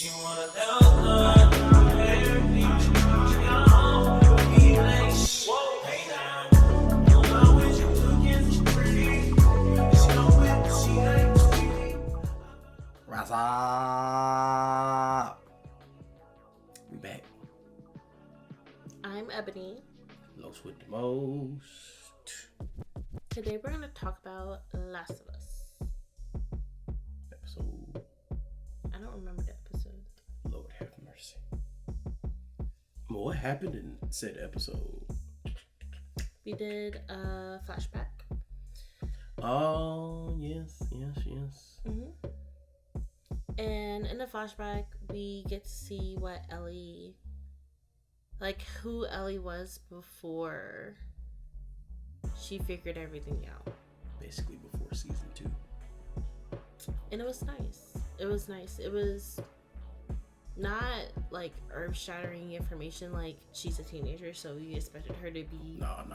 Rise up. We back. I'm Ebony. Los with the most. Today we're going to talk about Last of Us. Episode. I don't remember the episode. Lord have mercy. Well, what happened in said episode? We did a flashback. Oh, yes. Mm-hmm. And in the flashback, we get to see what Ellie, who Ellie was before she figured everything out. Basically before season 2. And it was nice. It was not earth-shattering information, like she's a teenager, so we expected her to be No.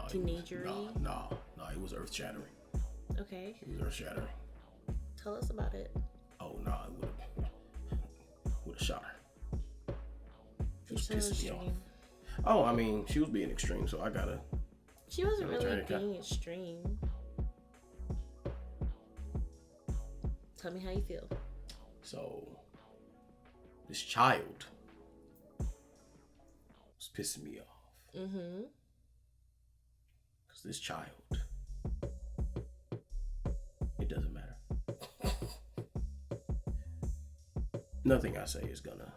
teenagery. No, it was earth-shattering. Okay. It was earth-shattering. Tell us about it. Oh, no, it would have shot her. She was pissing me off. Oh, I mean, she was being extreme, so I gotta... She wasn't really being extreme. Tell me how you feel. So, this child was pissing me off. Mm-hmm. Because this child, it doesn't matter. Nothing I say is gonna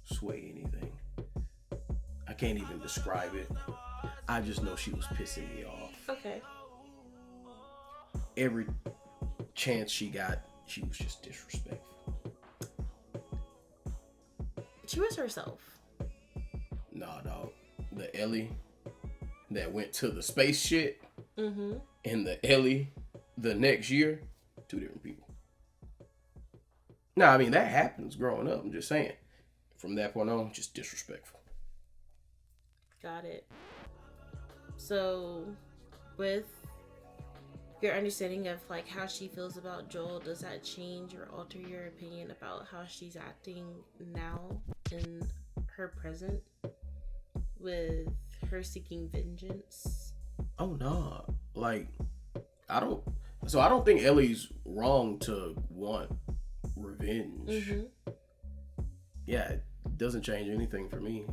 sway anything. I can't even describe it. I just know she was pissing me off. Okay. Every chance she got, she was just disrespectful. She was herself. Nah, dog. The Ellie that went to the space shit and the Ellie the next year, two different people. Nah, I mean, that happens growing up. I'm just saying. From that point on, just disrespectful. Got it. So, with your understanding of how she feels about Joel, does that change or alter your opinion about how she's acting now in her present with her seeking vengeance? Oh no. I don't think Ellie's wrong to want revenge. Mm-hmm. Yeah, it doesn't change anything for me.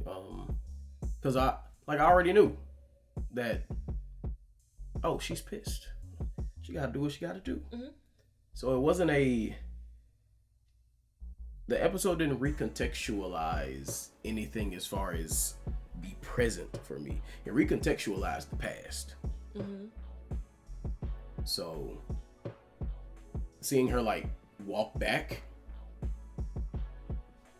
Cause I already knew that, oh, she's pissed. She gotta do what she gotta do. Mm-hmm. So it wasn't the episode didn't recontextualize anything as far as be present for me. It recontextualized the past. Mm-hmm. So seeing her walk back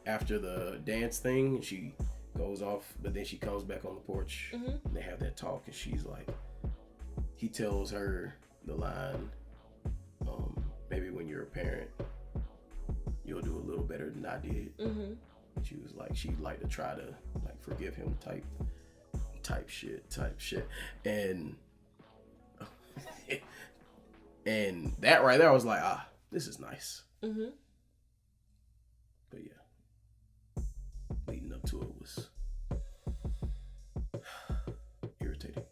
after the dance thing, she goes off, but then she comes back on the porch. Mm-hmm. And they have that talk, and she's like, he tells her the line, maybe when you're a parent, you'll do a little better than I did. Mm-hmm. She was like, she'd like to try to forgive him type shit. And and that right there, I was like, this is nice. Mm-hmm. But yeah, leading up to it was irritating.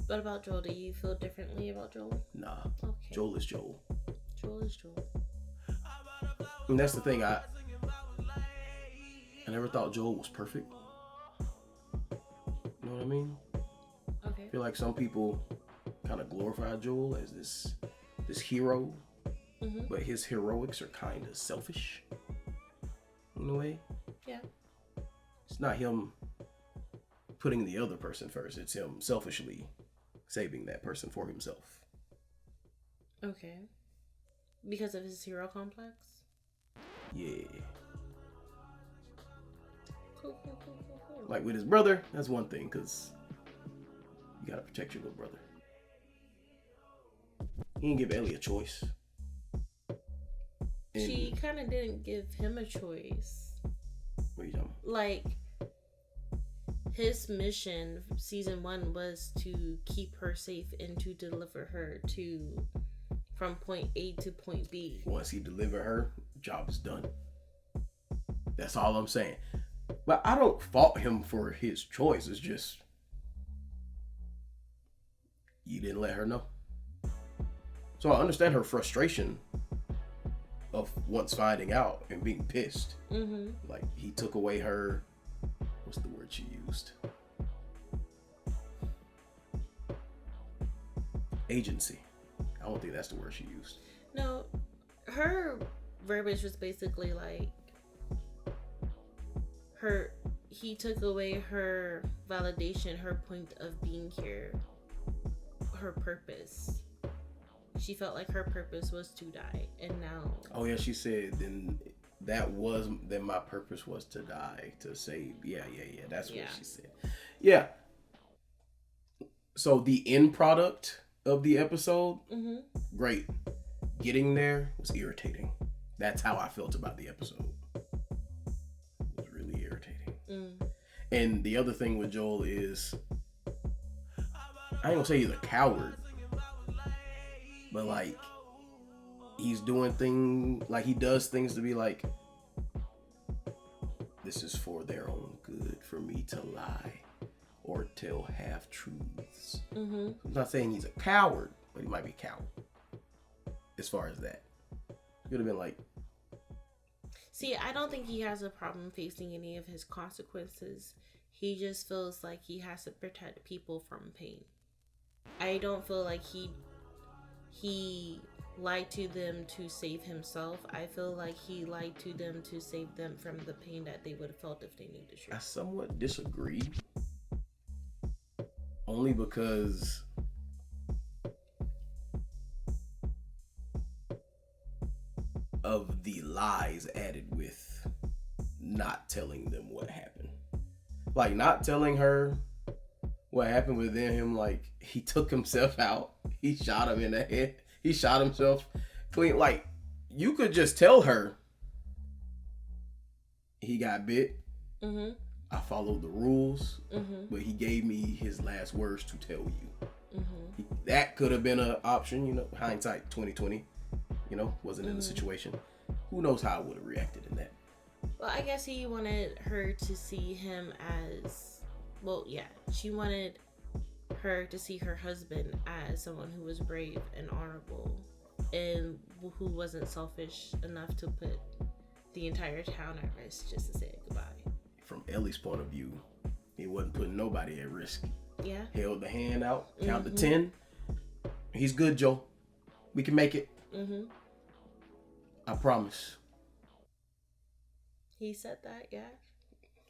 What about Joel? Do you feel differently about Joel? Nah. Okay. Joel is Joel. Joel is Joel. And that's the thing, I never thought Joel was perfect. You know what I mean? Okay. I feel like some people kind of glorify Joel as this hero, but his heroics are kind of selfish in a way. Yeah. It's not him putting the other person first. It's him selfishly saving that person for himself. Okay. Because of his hero complex? Yeah. Cool. Like with his brother, that's one thing, because you gotta protect your little brother. He didn't give Ellie a choice. She kind of didn't give him a choice. What are you talking about? His mission, season 1, was to keep her safe and to deliver her from point A to point B. Once he delivered her, job is done. That's all I'm saying. But I don't fault him for his choice. It's just you didn't let her know. So I understand her frustration of once finding out and being pissed. Mm-hmm. Like, he took away her, what's the word she used? Agency. I don't think that's the word she used. No, her verbiage was basically like he took away her validation, her point of being here, her purpose. She felt like her purpose was to die, and now. Oh yeah, she said then my purpose was to die, to save. Yeah. That's what she said. Yeah. So the end product of the episode, great. Getting there was irritating. That's how I felt about the episode. It was really irritating. And the other thing with Joel is, I ain't gonna say he's a coward, but like, he's doing things, like he does things to be like, this is for their own good, for me to lie or tell half truths. I'm not saying he's a coward, but he might be a coward. As far as that, he would have been like, see, I don't think he has a problem facing any of his consequences. He just feels like he has to protect people from pain. I don't feel like he lied to them to save himself. I feel like he lied to them to save them from the pain that they would have felt if they knew the truth. I somewhat disagree. Only because of the lies added with not telling them what happened. Like, not telling her what happened within him, like, he took himself out. He shot him in the head. He shot himself clean. Like, you could just tell her he got bit. I followed the rules, but he gave me his last words to tell you. That could have been an option, you know, hindsight 2020, you know, wasn't in the situation. Who knows how I would have reacted in that. Well, I guess he wanted her to see him as, well, yeah, she wanted her to see her husband as someone who was brave and honorable and who wasn't selfish enough to put the entire town at risk just to say goodbye. From Ellie's point of view, he wasn't putting nobody at risk. Yeah. Held the hand out, count to 10. He's good, Joe. We can make it. I promise. He said that, yeah.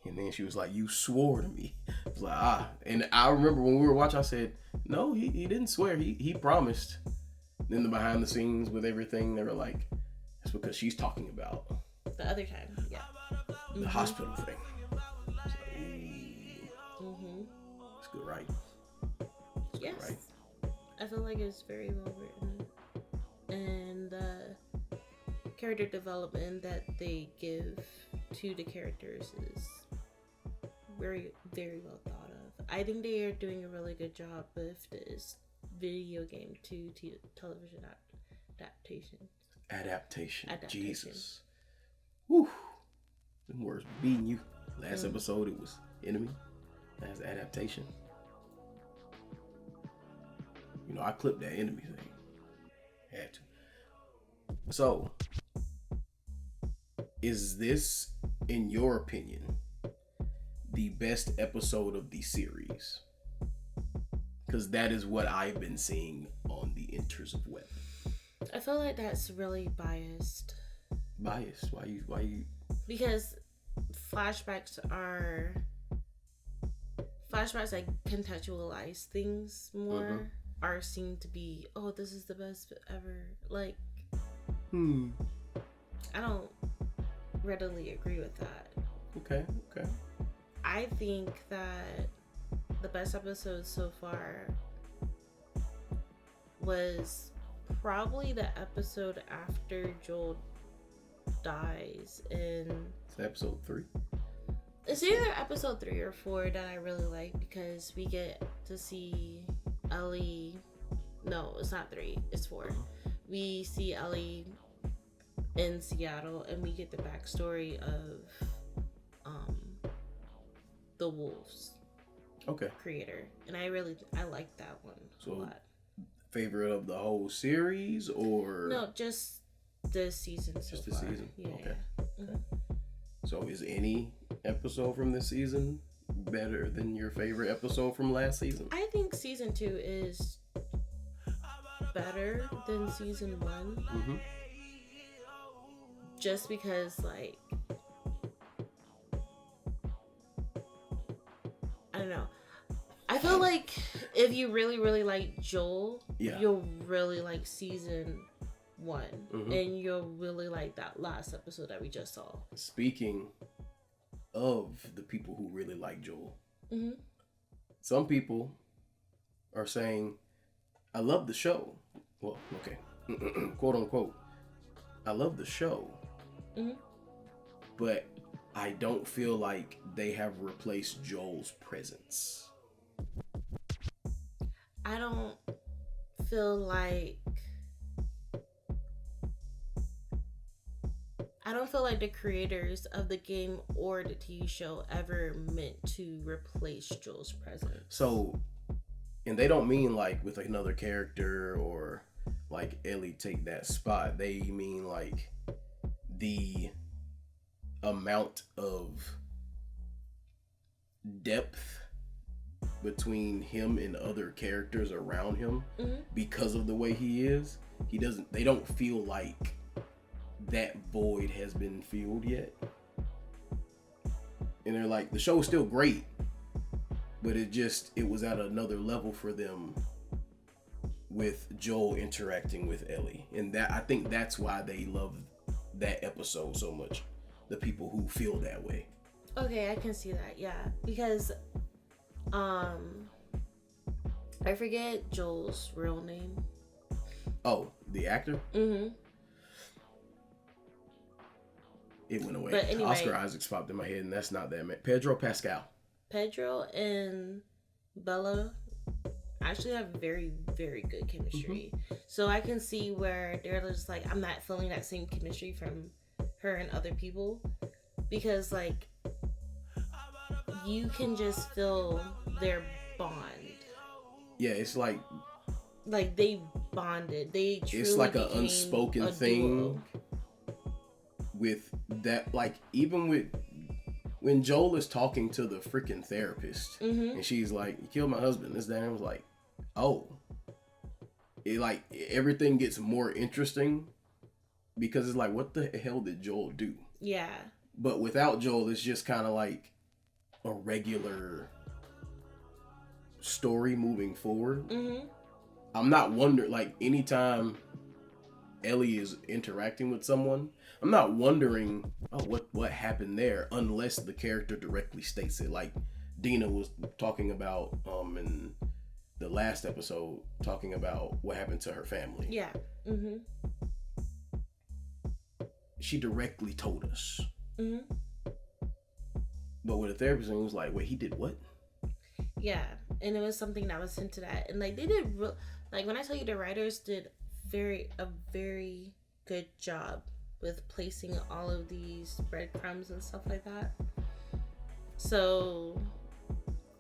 And then she was like, you swore to me. I was like, And I remember when we were watching, I said, no, he didn't swear. He promised. Then the behind the scenes with everything, they were like, that's because she's talking about the other time, yeah. The hospital thing. It's good, right? It's yes. good, right? I feel like it's very well written. And the character development that they give to the characters is very, very well thought of. I think they are doing a really good job with this video game to television adaptation. Jesus. Whew. Them words beating you. Last episode it was enemy. Last adaptation. You know, I clipped that enemy thing. Had to. So, is this, in your opinion, the best episode of the series? Because that is what I've been seeing on the inters of web. I feel like that's really biased. Biased? Why you? Because flashbacks like contextualize things more, are seen to be, oh, this is the best ever. Like, I don't readily agree with that. Okay. I think that the best episode so far was probably the episode after Joel dies in... It's episode 3? It's either episode 3 or 4 that I really like, because we get to see Ellie... No, it's not 3, it's 4. We see Ellie in Seattle, and we get the backstory of the Wolves creator, and I like that one a lot. Favorite of the whole series, or no, just this season so just far. the season? Yeah. Okay. So is any episode from this season better than your favorite episode from last season? I think season 2 is better than season 1. Just because, like, I don't know. I feel like if you really, really like Joel, you'll really like season 1. And you'll really like that last episode that we just saw. Speaking of the people who really like Joel, some people are saying, I love the show. Well, okay. Quote unquote. I love the show. But I don't feel like they have replaced Joel's presence. I don't feel like the creators of the game or the TV show ever meant to replace Joel's presence. So, and they don't mean like with another character or like Ellie take that spot. They mean like the amount of depth between him and other characters around him because of the way he is. They don't feel like that void has been filled yet. And they're like, the show's still great, but it was at another level for them with Joel interacting with Ellie. And that, I think that's why they love that episode so much. The people who feel that way. Okay, I can see that, yeah. Because I forget Joel's real name. Oh, the actor? It went away. But anyway, Oscar Isaac's popped in my head, and that's not that man. Pedro Pascal. Pedro and Bella actually have very, very good chemistry. So I can see where they're just like, I'm not feeling that same chemistry from her and other people. Because, like, you can just feel their bond. Yeah, it's like they bonded. They truly it's like an unspoken thing with that. Like, even with when Joel is talking to the freaking therapist, and she's like, "You killed my husband." This, that, and I was like, "Oh." It like everything gets more interesting because it's like, what the hell did Joel do? Yeah. But without Joel, it's just kind of like a regular story moving forward. I'm not wondering, like, anytime Ellie is interacting with someone, I'm not wondering, oh, what happened there, unless the character directly states it. Like Dina was talking about in the last episode, talking about what happened to her family. Yeah. She directly told us. But with a therapist, it was like, wait, he did what? Yeah, and it was something that was hinted at, and like they did, like when I tell you the writers did a very good job with placing all of these breadcrumbs and stuff like that. So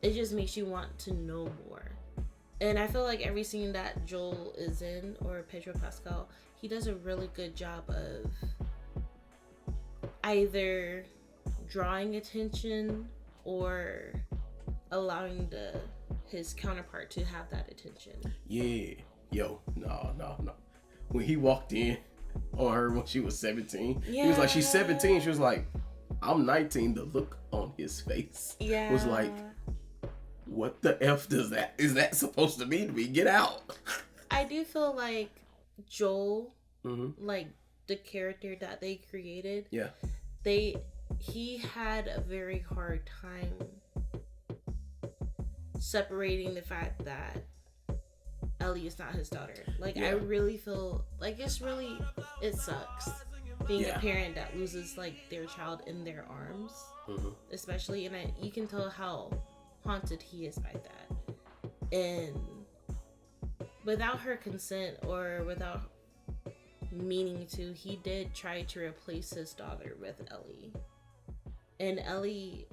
it just makes you want to know more. And I feel like every scene that Joel is in, or Pedro Pascal, he does a really good job of either drawing attention or allowing his counterpart to have that attention. Yeah. Yo, no. When he walked in on her when she was 17, he was like, she's 17. She was like, I'm 19. The look on his face was like, what the F is that supposed to mean to me? Get out. I do feel like Joel, like the character that they created, he had a very hard time separating the fact that Ellie is not his daughter. Like, I really feel like it sucks being a parent that loses like their child in their arms, especially, and you can tell how haunted he is by that. And without her consent or without meaning to, he did try to replace his daughter with Ellie. And Ellie,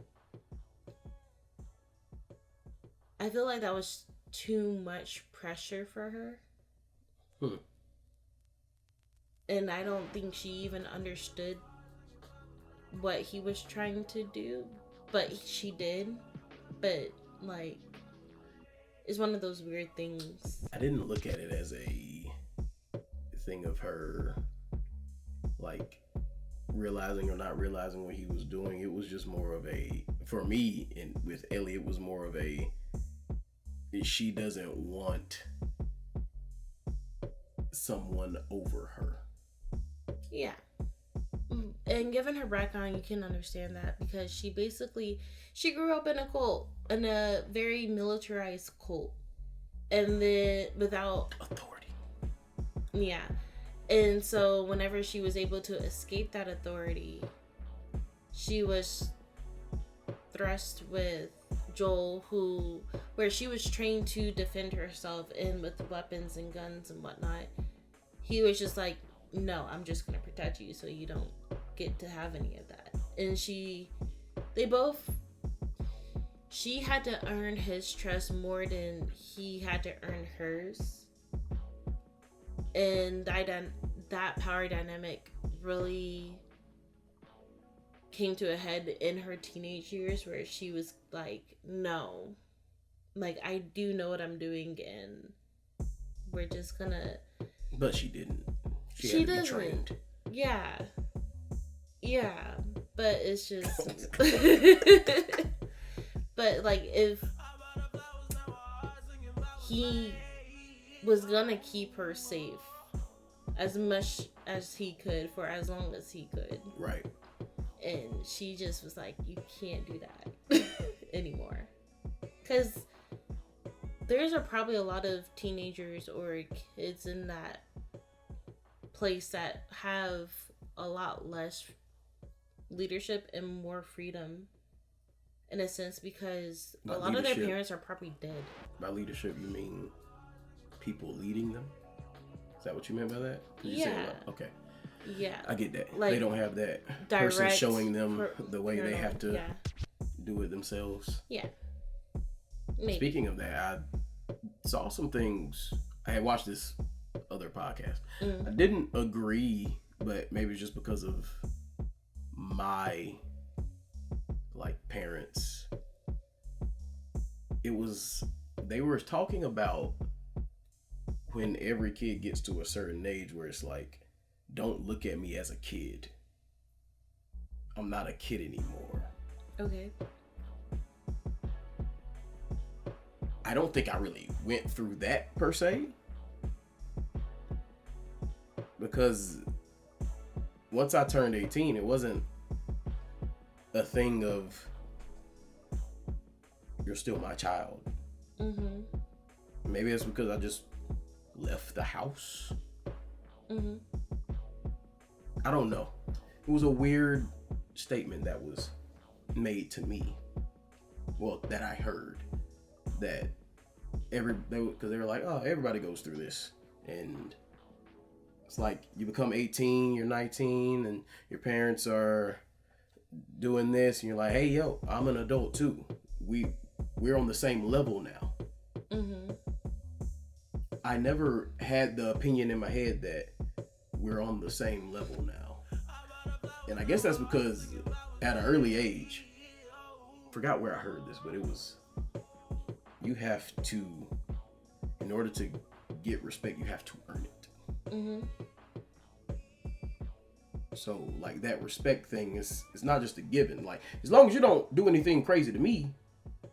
I feel like that was too much pressure for her. And I don't think she even understood what he was trying to do. But she did. But, like, it's one of those weird things. I didn't look at it as a thing of her, like, realizing or not realizing what he was doing. It was just more of a, for me, and with Ellie, it was more of a, she doesn't want someone over her. Yeah. And given her background, you can understand that, because she grew up in a cult, in a very militarized cult, and then without authority. Yeah. And so whenever she was able to escape that authority, she was thrust with Joel, where she was trained to defend herself and with weapons and guns and whatnot. He was just like, no, I'm just going to protect you so you don't get to have any of that. And she had to earn his trust more than he had to earn hers. And that power dynamic really came to a head in her teenage years, where she was like, no, like, I do know what I'm doing, and we're just gonna. But she didn't. She had to be trained. Yeah, but it's just. But like, if he was gonna keep her safe as much as he could for as long as he could, right? And she just was like, you can't do that anymore, because there's probably a lot of teenagers or kids in that place that have a lot less leadership and more freedom, in a sense, because a lot of their parents are probably dead. By leadership, you mean people leading them? Is that what you meant by that? Okay. Yeah. I get that. Like, they don't have that person showing them the way they have to do it themselves. Yeah. Maybe. Speaking of that, I saw some things. I had watched this other podcast. I didn't agree, but maybe it's just because of my, like, parents. They were talking about when every kid gets to a certain age where it's like, don't look at me as a kid. I'm not a kid anymore. Okay. I don't think I really went through that per se. Because once I turned 18, it wasn't a thing of, you're still my child. Mm-hmm. Maybe it's because I just left the house. Mm-hmm. I don't know. It was a weird statement that was made to me. Well, that I heard. That because they were like, oh, everybody goes through this. And it's like, you become 18, you're 19, and your parents are doing this, and you're like, hey, yo, I'm an adult too. We're on the same level now. Mm-hmm. I never had the opinion in my head that we're on the same level now. And I guess that's because at an early age, forgot where I heard this, but it was, you have to, in order to get respect, you have to earn it. Mm-hmm. So, like, that respect thing is not just a given. Like, as long as you don't do anything crazy to me,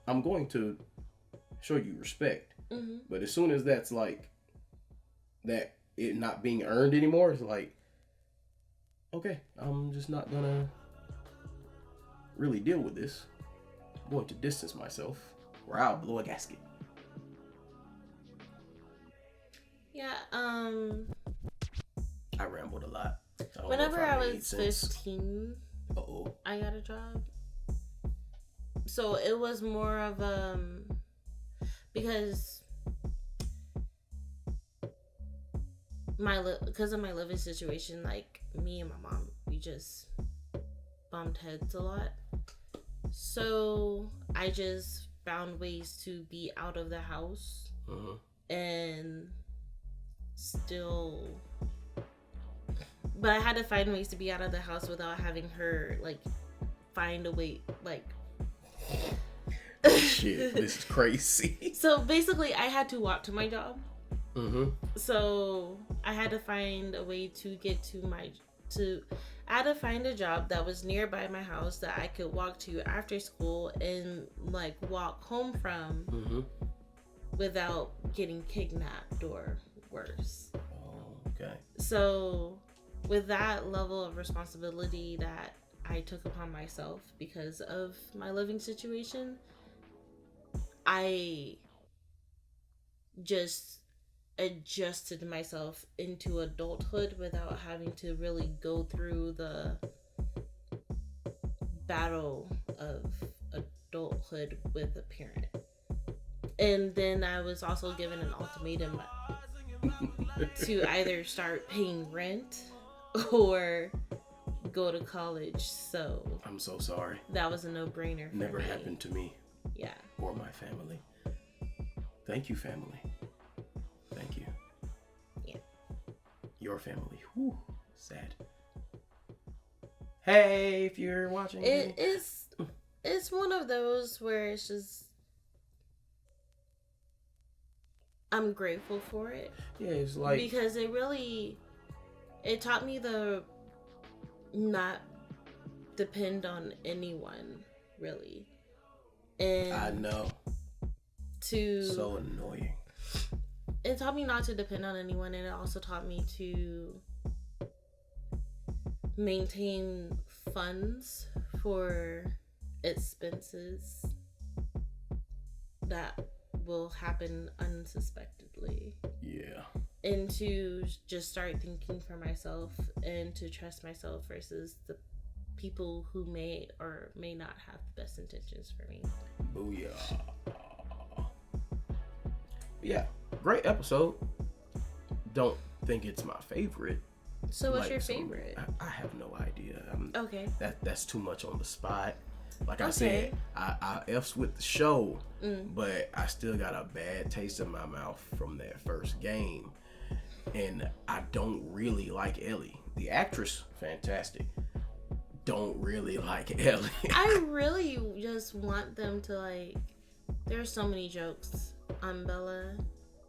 I'm going to show you respect. Mm-hmm. But as soon as that's like, that it not being earned anymore, it's like, okay, I'm just not gonna really deal with this. I'm going to distance myself, or I'll blow a gasket. Yeah, I rambled a lot. Whenever I was 15, I got a job. So it was more of because because of my living situation, like me and my mom, we just bumped heads a lot. So I just found ways to be out of the house and still, but I had to find ways to be out of the house without having her like find a way like. Shit, this is crazy. So basically, I had to walk to my job. So I had to find a way to get I had to find a job that was nearby my house that I could walk to after school and like walk home from without getting kidnapped or worse. Oh, okay. So with that level of responsibility that I took upon myself because of my living situation, I just adjusted myself into adulthood without having to really go through the battle of adulthood with a parent. And then I was also given an ultimatum to either start paying rent or go to college. So I'm so sorry. that was a no-brainer for Never me. happened to me. Yeah. Or my family. Thank you, family. Thank you. Yeah. Your family. Whew. Sad. Hey, if you're watching. It's one of those where it's just I'm grateful for it. Yeah, it's like because it taught me to not depend on anyone really. And I know. So annoying. It taught me not to depend on anyone, and it also taught me to maintain funds for expenses that will happen unsuspectedly. Yeah. And to just start thinking for myself and to trust myself versus the people who may or may not have the best intentions for me. Booyah. Yeah, great episode. Don't think it's my favorite. So what's your favorite? I have no idea. Okay. That's too much on the spot. Like I said, I F's with the show, but I still got a bad taste in my mouth from that first game. And I don't really like Ellie. The actress, fantastic. Don't really like Ellie. I really just want them to like, there's so many jokes on Bella,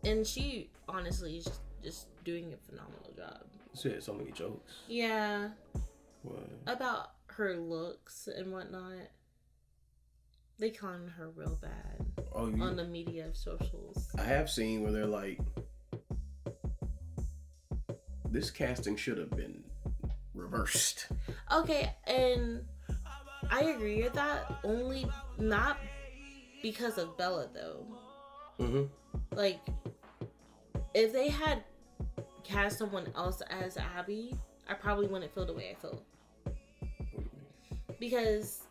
and she honestly is just doing a phenomenal job. She had so many jokes. Yeah. What? About her looks and whatnot. They clown her real bad on the media of socials. I have seen where they're like, this casting should have been reversed. Okay, and I agree with that. Only not because of Bella though. Like, if they had cast someone else as Abby, I probably wouldn't feel the way I feel. Because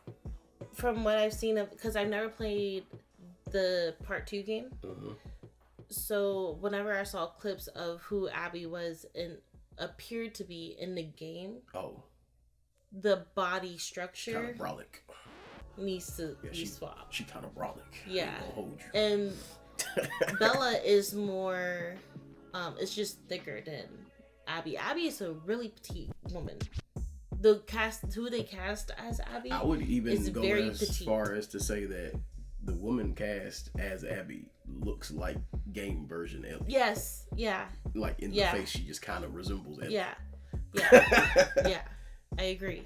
from what I've seen of, because I've never played the part 2 game. So whenever I saw clips of who Abby was and appeared to be in the game, the body structure kind of brolic needs to be swapped. She kind of brolic. Yeah, and Bella is more, it's just thicker than Abby. Abby is a really petite woman. The cast, who they cast as Abby, I would even go as petite. far as to say that the woman cast as Abby looks like game version Ellie. Yes, yeah. Like in the face, she just kind of resembles Ellie. Yeah. Yeah. I agree.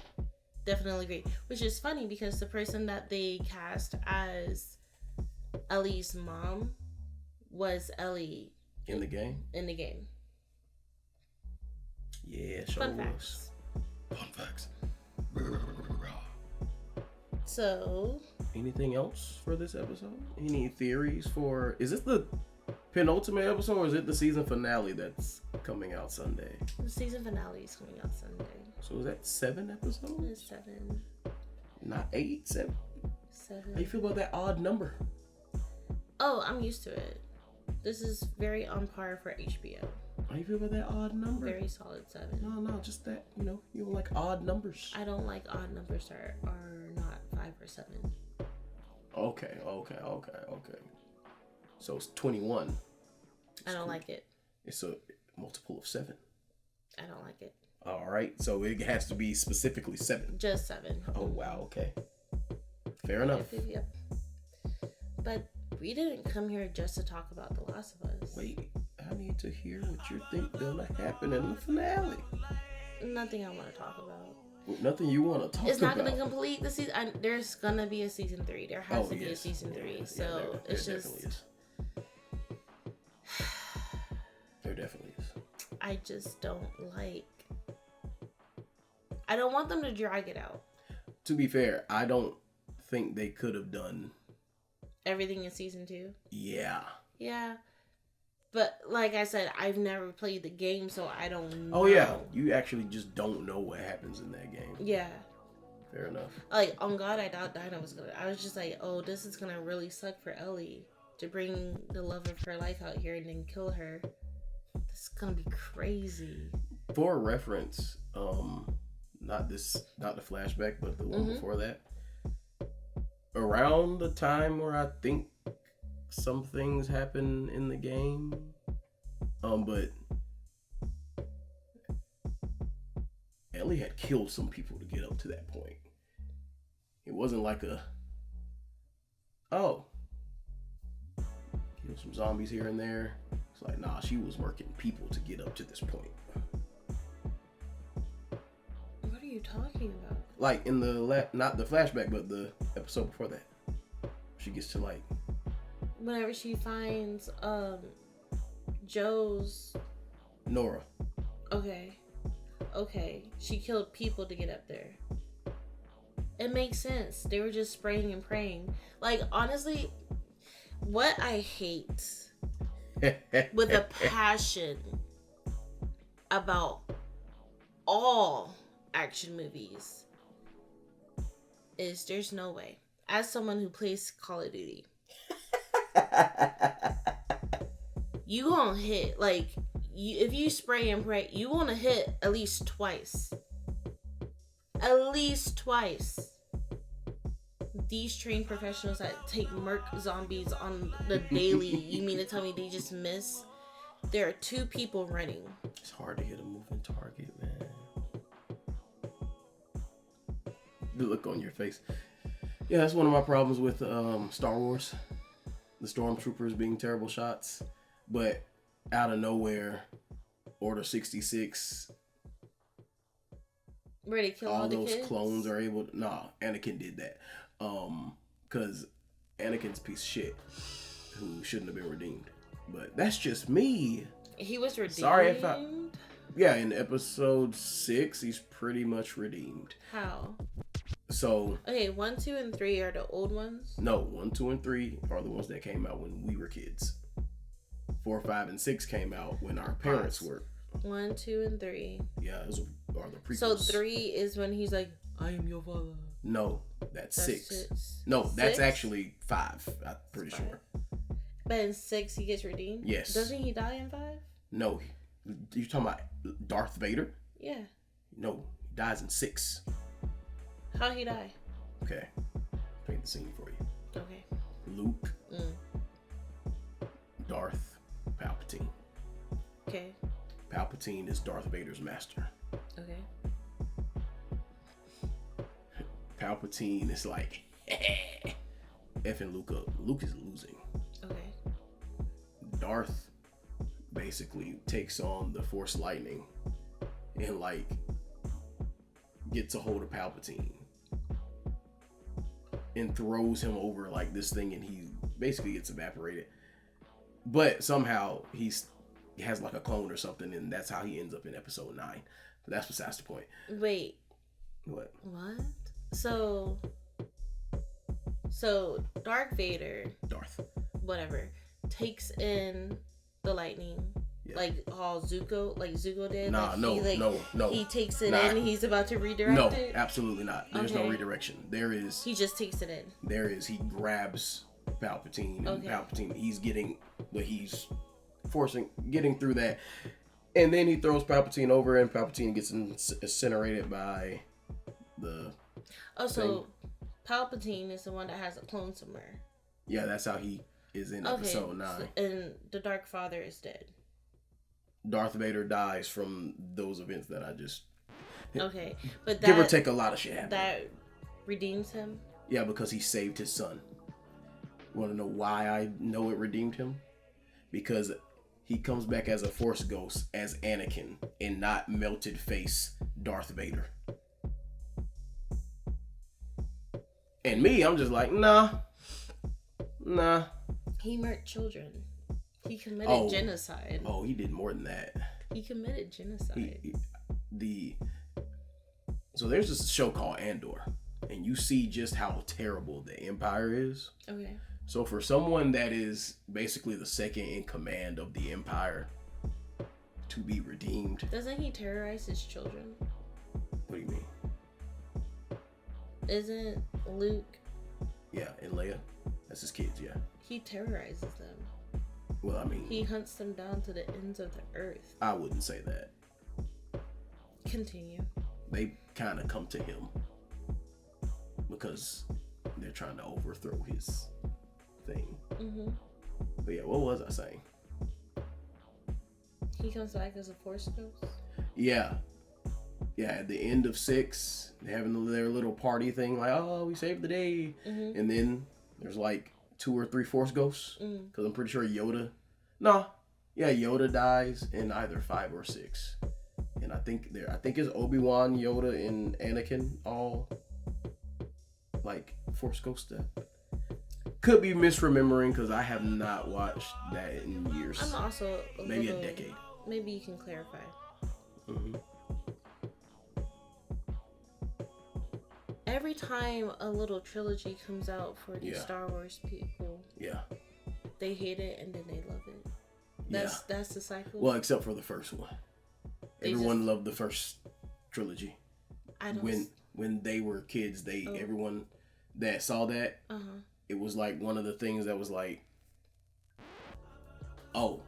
Definitely agree. Which is funny because the person that they cast as Ellie's mom was Ellie in the game. Yeah, sure Fun was. Fun facts. So, anything else for this episode? Any theories for? Is this the penultimate episode, or is it the season finale that's coming out Sunday? The season finale is coming out Sunday. So is that 7 episodes? It's 7. Not 8, 7. 7. How you feel about that odd number? Oh, I'm used to it. This is very on par for HBO. How you feel about that odd number? Very solid 7. No, just that, you don't like odd numbers. I don't like odd numbers that are not 5 or 7. Okay. So it's 21. I don't like it. It's a multiple of 7. I don't like it. All right, so it has to be specifically 7. Just 7. Oh, wow, okay. Fair enough. Yep. But we didn't come here just to talk about The Last of Us. Wait, I need to hear what you think gonna happen in the finale. Nothing I want to talk about. Nothing you want to talk about. It's not going to complete the season. There's going to be a season 3. There has to be a season 3. Yeah, so there it's just... definitely is. There definitely is. I just don't like... I don't want them to drag it out. To be fair, I don't think they could have done... everything in season 2? Yeah. Yeah. But like I said, I've never played the game, so I don't know. Oh, yeah. You actually just don't know what happens in that game. Yeah. Fair enough. Like, on God, I thought Dinah was gonna... I was just like, oh, this is gonna really suck for Ellie. To bring the love of her life out here and then kill her. This is gonna be crazy. For reference, not the flashback, but the one before that. Around the time where I think some things happen in the game, but Ellie had killed some people to get up to that point. It wasn't like kill some zombies here and there. It's like, nah, she was working people to get up to this point. What are you talking about? Like in the not the flashback, but the episode before that, she gets to like whenever she finds Joe's Nora. Okay, she killed people to get up there. It makes sense. They were just spraying and praying. Like, honestly, what I hate with a passion about all action movies is there's no way. As someone who plays Call of Duty, you gonna hit, like, if you spray and pray, you wanna hit at least twice. At least twice. These trained professionals that take merc zombies on the daily, you mean to tell me they just miss? There are 2 people running. It's hard to hit a moving target, man. The look on your face. Yeah, that's one of my problems with Star Wars. The stormtroopers being terrible shots. But out of nowhere, Order 66... where they kill all the kids? Those clones are able to... Nah, Anakin did that. Because Anakin's a piece of shit who shouldn't have been redeemed. But that's just me. He was redeemed? Sorry if I... Yeah, in episode 6, he's pretty much redeemed. How? So... Okay, 1, 2, and 3 are the old ones? No, 1, 2, and 3 are the ones that came out when we were kids. 4, 5, and 6 came out when our parents were... 1, 2, and 3. Yeah, those are the prequels. So 3 is when he's like, I am your father. No, that's 6. No, that's actually 5. I'm pretty sure. But in 6 he gets redeemed? Yes. Doesn't he die in 5? No. You talking about Darth Vader? Yeah. No, he dies in 6. How he die? Okay. Paint the scene for you. Okay. Luke. Darth. Palpatine. Okay. Palpatine is Darth Vader's master. Okay. Palpatine is like, effing Luke up. Luke is losing. Okay. Darth basically takes on the Force lightning and like gets a hold of Palpatine and throws him over like this thing, and he basically gets evaporated. But somehow he has like a clone or something, and that's how he ends up in episode 9. But that's besides the point. Wait. What? So Darth Vader, whatever, takes in the lightning, like all Zuko did. Nah, like no. He takes it in. He's about to redirect it. No, absolutely not. There's no redirection. He just takes it in. He grabs Palpatine, and Palpatine. He's getting through that. And then he throws Palpatine over, and Palpatine gets incinerated by the. Oh, so Palpatine is the one that has a clone somewhere. Yeah, that's how he is in episode 9. And the Dark Father is dead. Darth Vader dies from those events that I just. Okay, but that, give or take a lot of shit happened. That redeems him? Yeah, because he saved his son. You want to know why I know it redeemed him? Because he comes back as a Force ghost as Anakin and not melted face Darth Vader. And me, I'm just like, nah. He murdered children. He committed genocide. Oh, he did more than that. He committed genocide. So there's this show called Andor, and you see just how terrible the Empire is. Okay. So for someone that is basically the second in command of the Empire to be redeemed. Doesn't he terrorize his children? What do you mean? Isn't Luke? Yeah, and Leia. That's his kids, yeah. He terrorizes them. Well, I mean. He hunts them down to the ends of the earth. I wouldn't say that. Continue. They kind of come to him because they're trying to overthrow his thing. Mm-hmm. But yeah, what was I saying? He comes back as a Force ghost? Yeah. Yeah, at the end of 6, they're having their little party thing, like, oh, we saved the day. Mm-hmm. And then there's like 2 or 3 Force ghosts. Because I'm pretty sure Yoda dies in either 5 or 6. And I think it's Obi-Wan, Yoda, and Anakin all like Force ghosts. Could be misremembering because I have not watched that in years. I'm also maybe a decade. Maybe you can clarify. Mm-hmm. Every time a little trilogy comes out for the Star Wars people, they hate it and then they love it. That's the cycle. Well, except for the first one. Everyone loved the first trilogy. When they were kids, everyone that saw that, it was like one of the things that was like, oh,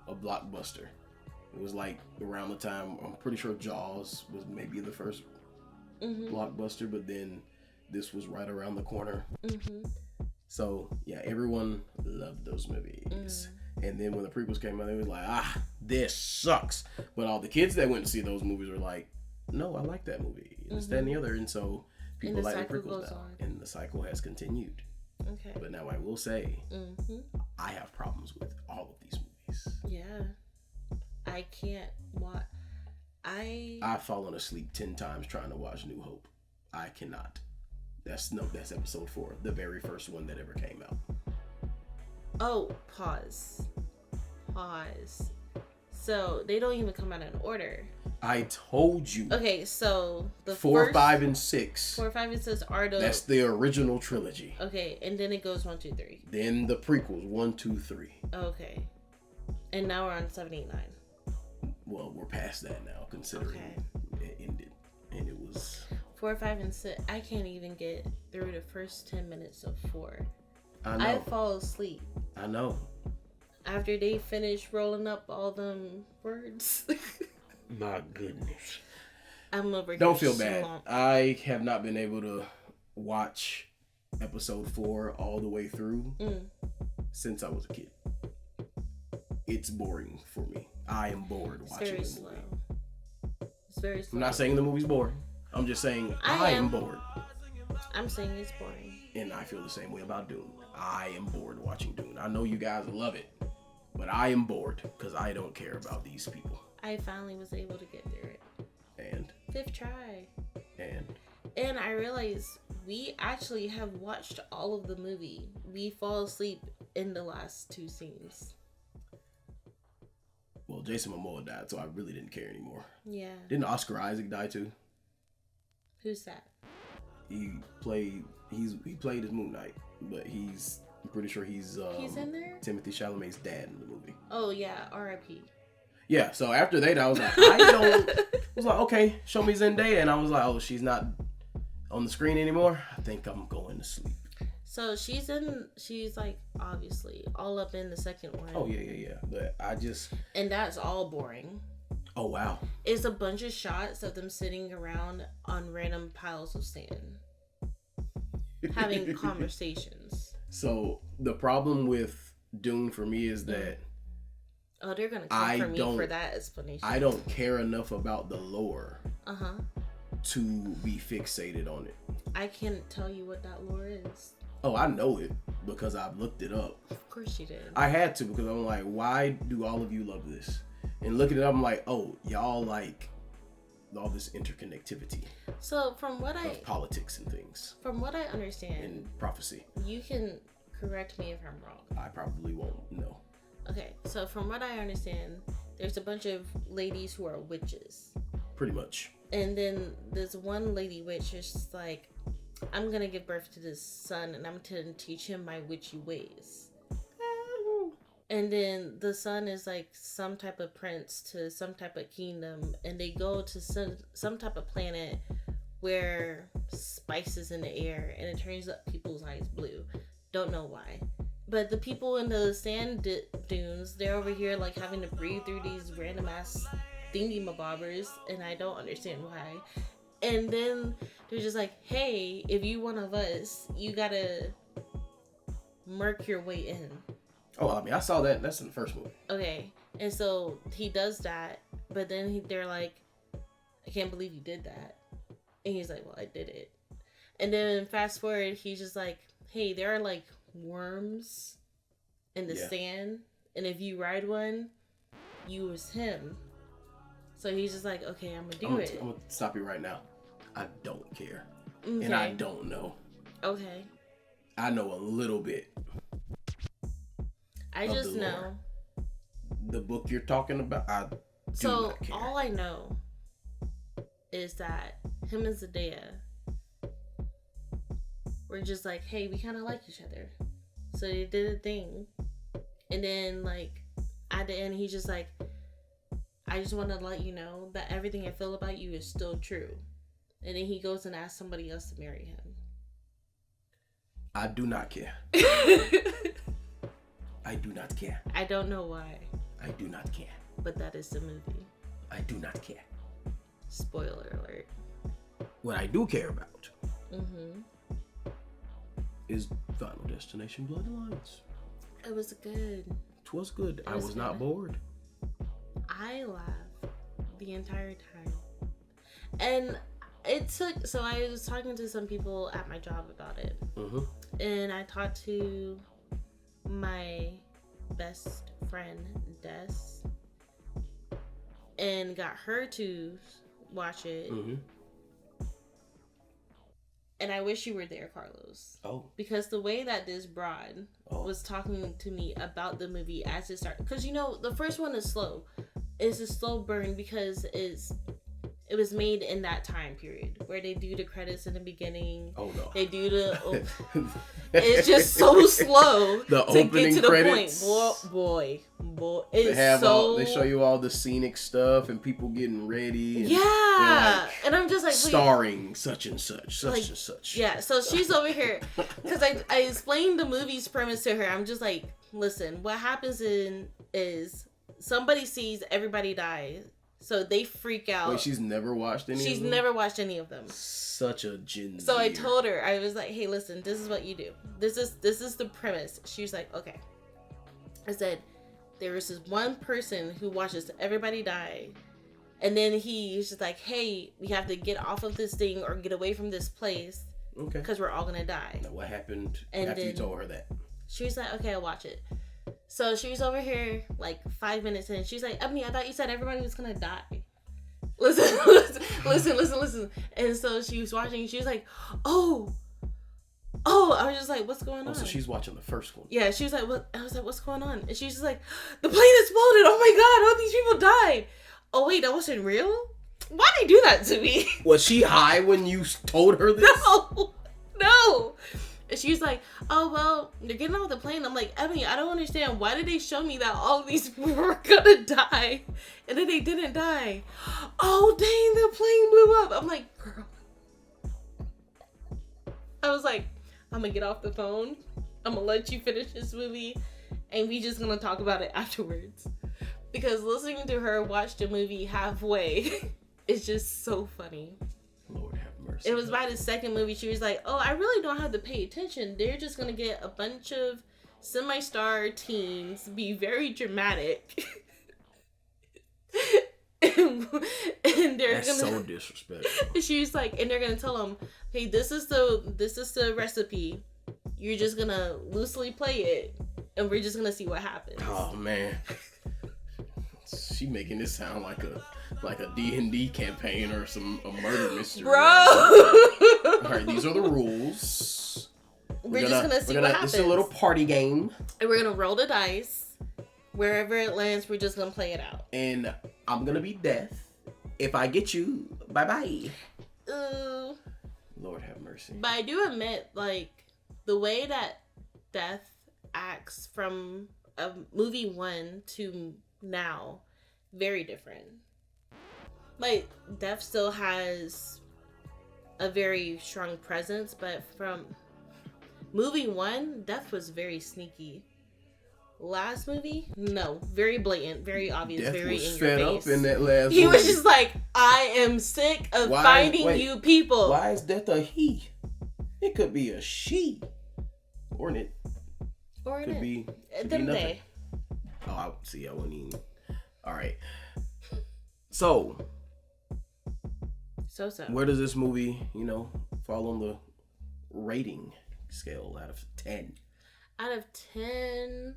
a blockbuster. It was like around the time, I'm pretty sure Jaws was maybe the first blockbuster, but then this was right around the corner. So yeah, everyone loved those movies. And then when the prequels came out, they was like, this sucks. But all the kids that went to see those movies were like, no, I like that movie. This, that, and the other. And so people like the prequels now. And the cycle has continued. Okay. But now I will say, I have problems with all of these movies. Yeah. I can't watch. I've fallen asleep 10 times trying to watch New Hope. I cannot. That's episode 4, the very first one that ever came out. Oh, pause. So they don't even come out in order. I told you. Okay, so the 4, 5, and 6. 4, 5, and 6 are the. That's the original trilogy. Okay, and then it goes 1, 2, 3. Then the prequels 1, 2, 3. Okay, and now we're on 7, 8, 9. Well, we're past that now, considering it ended, and it was 4, 5, and 6. I can't even get through the first 10 minutes of 4. I know. I fall asleep. I know. After they finish rolling up all them words. My goodness. I'm over here. Don't feel bad. I have not been able to watch episode 4 all the way through since I was a kid. It's boring for me. I am bored watching the movie. It's very slow. I'm not saying the movie's boring. I'm just saying I am bored. I'm saying it's boring. And I feel the same way about Dune. I am bored watching Dune. I know you guys love it, but I am bored because I don't care about these people. I finally was able to get through it. And? 5th try. And I realized we actually have watched all of the movie. We fall asleep in the last 2 scenes. Well, Jason Momoa died, so I really didn't care anymore. Yeah. Didn't Oscar Isaac die too? Who's that? He played his Moon Knight, but I'm pretty sure he's in there? Timothée Chalamet's dad in the movie. Oh yeah, R.I.P. Yeah, so after that, I was like, I was like, okay, show me Zendaya, and I was like, oh, she's not on the screen anymore. I think I'm going to sleep. So she's like obviously all up in the second one. Oh yeah. But I just. And that's all boring. Oh, wow. It's a bunch of shots of them sitting around on random piles of sand, having conversations. So the problem with Dune for me is that oh, they're gonna come for me for that explanation. I don't care enough about the lore to be fixated on it. I can't tell you what that lore is. Oh, I know it because I've looked it up. Of course you did. I had to because I'm like, why do all of you love this? And looking it up, I'm like, oh, y'all like all this interconnectivity. So from what of politics and things. From what I understand. And prophecy. You can correct me if I'm wrong. I probably won't know. Okay, so from what I understand, there's a bunch of ladies who are witches. Pretty much. And then there's one lady witch is just like, I'm gonna give birth to this son and I'm gonna teach him my witchy ways. And then the son is like some type of prince to some type of kingdom, and they go to some type of planet where spice is in the air and it turns up people's eyes blue. Don't know why. But the people in the sand dunes, they're over here like having to breathe through these random ass thingy-mabobbers, and I don't understand why. And then they're just like, hey, if you one of us, you gotta murk your way in. Oh, I mean, I saw that. That's in the first movie. Okay. And so he does that, but then they're like, I can't believe you did that. And he's like, well, I did it. And then fast forward, he's just like, hey, there are like worms in the sand. And if you ride one, you was him. So he's just like, okay, I'm going to do it. I'm going to stop you right now. I don't care. Okay. And I don't know. Okay. I know a little bit. I just know. The book you're talking about, I do not care. All I know is that him and Zendaya were just like, hey, we kind of like each other. So they did a thing. And then, like, at the end, he's just like, I just want to let you know that everything I feel about you is still true. And then he goes and asks somebody else to marry him. I do not care. I do not care. I don't know why. I do not care. But that is the movie. I do not care. Spoiler alert. What I do care about is Final Destination Bloodlines. It was good. It was good. I was not bored. I laughed the entire time. And it took, so I was talking to some people at my job about it. And I talked to my best friend, Des, and got her to watch it. And I wish you were there, Carlos. Oh. Because the way that this broad was talking to me about the movie as it started. Because, you know, the first one is slow. It's a slow burn because it was made in that time period where they do the credits in the beginning. Oh, no. They do the... it's just so slow the to opening get to the credits. point. Boy. It's they show you all the scenic stuff and people getting ready. And like, and I'm just like... starring such and such, and such. Yeah, so she's over here. Because I explained the movie's premise to her. I'm just like, listen, what happens is somebody sees everybody die. So they freak out. Wait, she's never watched any of them? She's never watched any of them. Such a Gen Z. So I told her, I was like, hey, listen, this is what you do. This is the premise. She was like, okay. I said, there is this one person who watches everybody die. And then he's just like, hey, we have to get off of this thing or get away from this place. Okay. Because we're all going to die. Now, what happened after you told her that? She was like, okay, I'll watch it. So she was over here like 5 minutes in. She's like, Ebony, I thought you said everybody was gonna die. Listen. And so she was watching. She was like, oh. I was just like, what's going on? So she's watching the first one. Yeah, she was like, what? I was like, what's going on? And she was just like, the plane exploded. Oh my God, all these people died. Oh wait, that wasn't real? Why'd they do that to me? Was she high when you told her this? No. And she was like, oh, well, they're getting off the plane. I'm like, Ebony, I don't understand. Why did they show me that all of these people were gonna die? And then they didn't die. Oh, dang, the plane blew up. I'm like, girl. I was like, I'm gonna get off the phone. I'm gonna let you finish this movie. And we just gonna talk about it afterwards. Because listening to her watch the movie halfway is just so funny. Lord have mercy. It was by the second movie she was like, oh, I really don't have to pay attention. They're just going to get a bunch of semi-star teens, be very dramatic. and they're That's gonna, so disrespectful. She's like, and they're going to tell them, hey, this is the recipe. You're just going to loosely play it. And we're just going to see what happens. Oh, man. She making this sound like a D&D campaign or a murder mystery. Bro! Alright, these are the rules. We're just gonna see what happens. This is a little party game. And we're gonna roll the dice. Wherever it lands, we're just gonna play it out. And I'm gonna be death. If I get you, bye-bye. Lord have mercy. But I do admit, like, the way that Death acts from a movie 1 to now, very different. Like, Death still has a very strong presence, but from movie 1, Death was very sneaky. Last movie, no, very blatant, very obvious, Death very was in your fed face. up in that last He movie. was just like, I am sick of finding you people. Why is Death a he? It could be a she. Or an it. Or Could be them nothing. they. Oh, I wouldn't even. Alright. So, where does this movie, fall on the rating scale out of 10? Out of 10,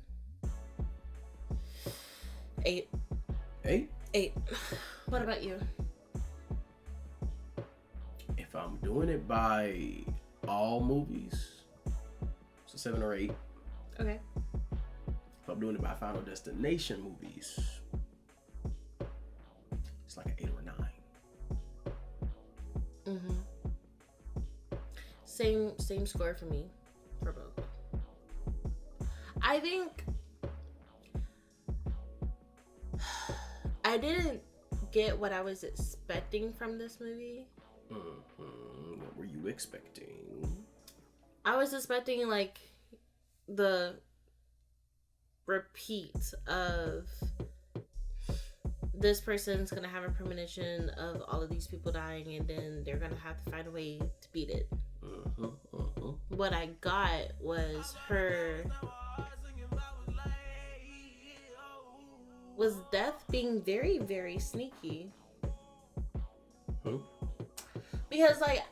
8. 8? 8. What about you? If I'm doing it by all movies, it's a 7 or 8. Okay. If I'm doing it by Final Destination movies, it's like an 8 or 9. Same score for me, for both. I think I didn't get what I was expecting from this movie. What were you expecting? I was expecting, like, the repeat of this person's gonna have a premonition of all of these people dying, and then they're gonna have to find a way to beat it. What I got was Death being very, very sneaky. Because, like,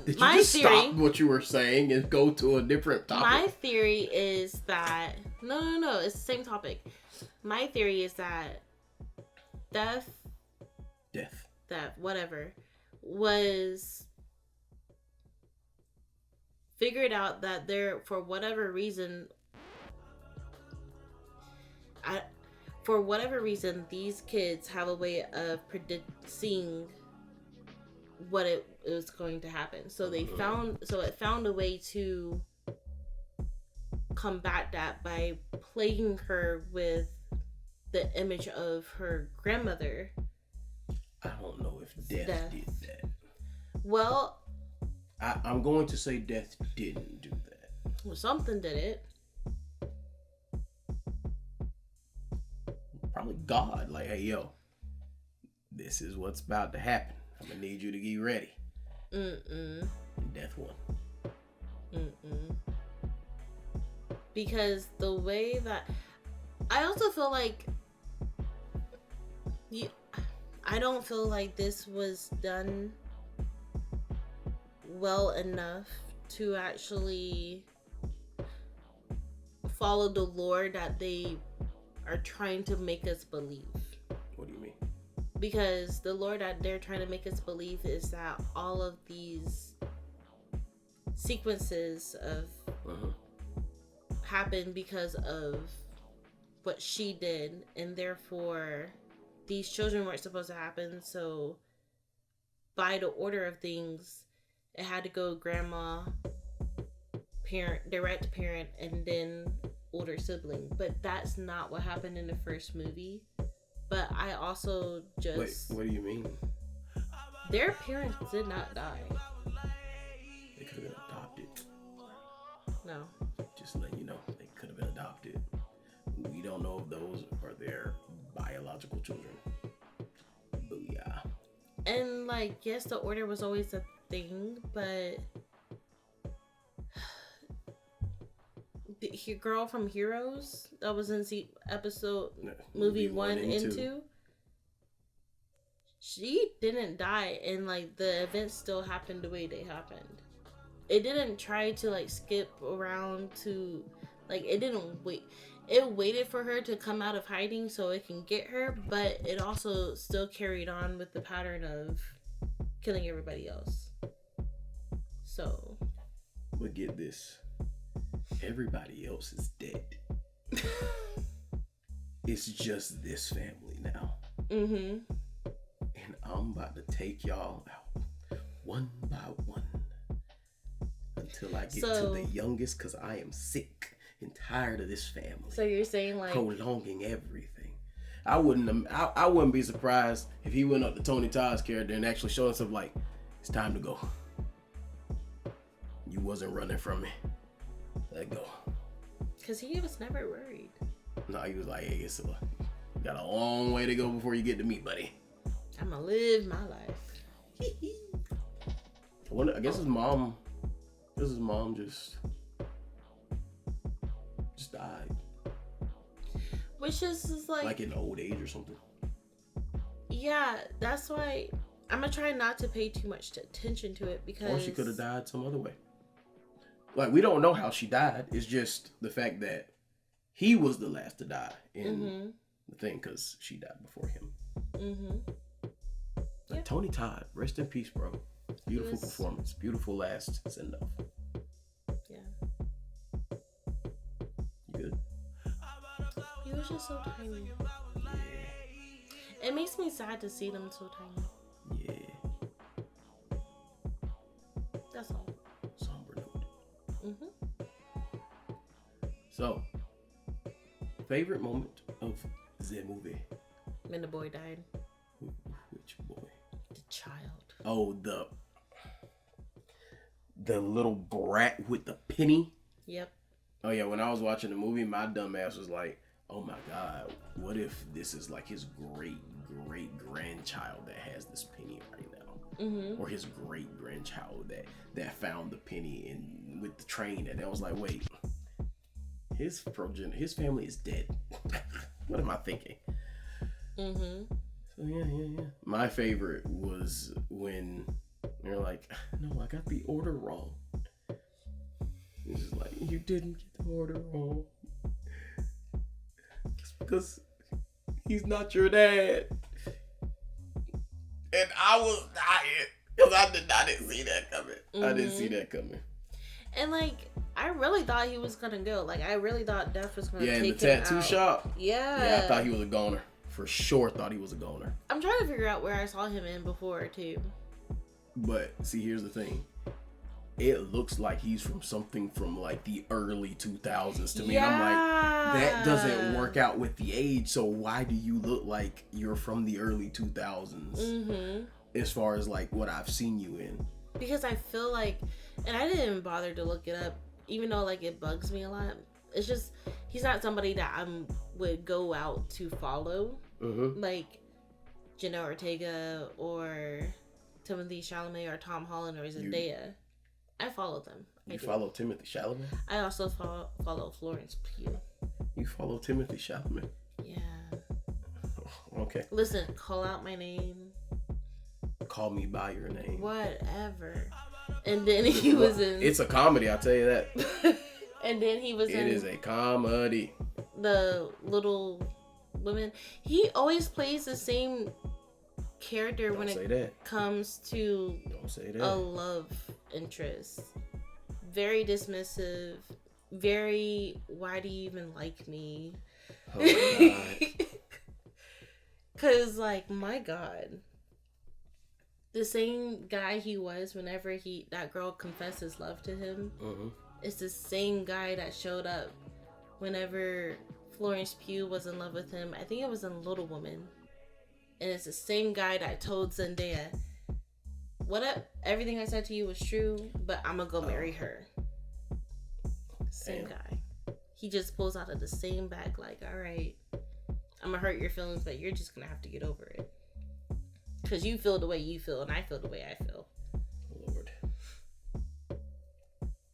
Did you my just theory, stop what you were saying and go to a different topic? my theory is that no, it's the same topic. My theory is that Death, that whatever, was figured out that there, for whatever reason, these kids have a way of seeing what it was going to happen. So it found a way to combat that by plaguing her with the image of her grandmother. I don't know if Death did that. Well, I'm going to say Death didn't do that. Well, something did it. Probably God. Like, hey, yo, this is what's about to happen. I'm going to need you to get ready. And Death won. Because the way that... I also feel like... I don't feel like this was done well enough to actually follow the lore that they are trying to make us believe. What do you mean? Because the lore that they're trying to make us believe is that all of these sequences of happen because of what she did, and therefore these children weren't supposed to happen. So by the order of things, it had to go grandma, parent, direct parent, and then older sibling. But that's not what happened in the first movie. But I also just... Wait, what do you mean? Their parents did not die. They could have been adopted. No. Just letting you know, they could have been adopted. We don't know if those are their biological biological children. Booyah. And like, yes, the order was always a thing, but the girl from Heroes that was in movie 1 and 2, she didn't die, and like the events still happened the way they happened. It didn't try to like skip around to, like, it didn't wait. It waited for her to come out of hiding so it can get her, but it also still carried on with the pattern of killing everybody else. So, but get this, everybody else is dead. It's just this family now. Mm-hmm. And I'm about to take y'all out one by one until I get to the youngest, because I am sick and tired of this family. So you're saying like prolonging everything. I wouldn't be surprised if he went up to Tony Todd's character and actually showed himself like, it's time to go. You wasn't running from me. Let go. Because he was never worried. No, he was like, hey, got a long way to go before you get to me, buddy. I'm gonna live my life. I guess his mom just died. Which is like in old age or something. Yeah, that's why I'm gonna try not to pay too much attention to it, because... Or she could have died some other way. Like, we don't know how she died. It's just the fact that he was the last to die in the thing, because she died before him. Mm-hmm. Like, Tony Todd, rest in peace, bro. Beautiful performance. Beautiful last send-off. Yeah. You good? He was just so tiny. Yeah. It makes me sad to see them so tiny. Yeah. That's all. Somber note. Mm-hmm. So, favorite moment of the movie? When the boy died. Which boy? The child. Oh, the little brat with the penny? Yep. Oh yeah, when I was watching the movie, my dumb ass was like, oh my god, what if this is like his great-great-grandchild that has this penny right now? Mm-hmm. Or his great-grandchild that found the penny with the train, and I was like, wait, his family is dead. What am I thinking? Mm-hmm. So yeah. My favorite was when they're like, no, I got the order wrong. It's just like, you didn't get the order wrong. Just because he's not your dad. And I was dying because I didn't see that coming. Mm-hmm. I didn't see that coming. And like, I really thought he was gonna go. Like, I really thought Death was gonna take him out. Yeah, in the tattoo shop. Yeah, I thought he was a goner. For sure thought he was a goner. I'm trying to figure out where I saw him in before too. But see, here's the thing. It looks like he's from something from like the early 2000s to me. Yeah. And I'm like, that doesn't work out with the age. So why do you look like you're from the early 2000s? Mm-hmm. As far as like what I've seen you in. Because I feel like, and I didn't even bother to look it up, even though like it bugs me a lot. It's just, he's not somebody that I would go out to follow. Mm-hmm. Like Jenna Ortega or Timothy Chalamet or Tom Holland or Zendaya. I follow them. You follow Timothy Chalamet? I also follow Florence Pugh. You follow Timothy Chalamet? Yeah. Okay. Listen, call out my name. Call me by your name. Whatever. And then he was in... It's a comedy, I'll tell you that. And then he was in... It is a comedy. The Little Women. He always plays the same character when it comes to a love interest. Very dismissive. Very, why do you even like me? Oh my God. Cause like, my God. The same guy he was whenever that girl confessed his love to him. Mm-hmm. It's the same guy that showed up whenever Florence Pugh was in love with him. I think it was in Little Woman. And it's the same guy that told Zendaya, what up? Everything I said to you was true, but I'm gonna go marry her. Same guy. He just pulls out of the same bag, like, all right. I'm gonna hurt your feelings, but you're just gonna have to get over it. Because you feel the way you feel, and I feel the way I feel. Lord.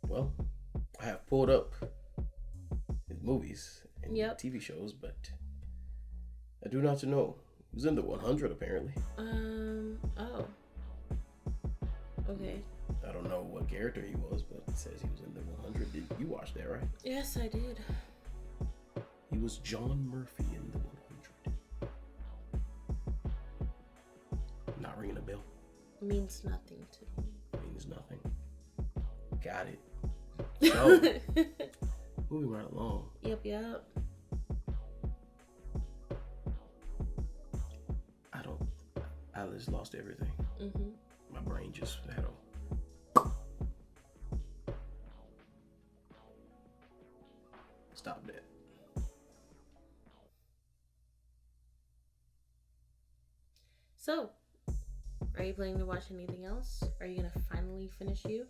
Well, I have pulled up his movies and TV shows, but I do not know. He was in the 100 apparently. Oh. Okay. I don't know what character he was, but it says he was in the 100. Did you watch that, right? Yes, I did. He was John Murphy in the 100. Not ringing a bell. Means nothing to me. Means nothing. Got it. So, moving right along. Yep. I just lost everything. Mm-hmm. My brain just had a... Stop that. So, are you planning to watch anything else? Are you gonna finally finish you?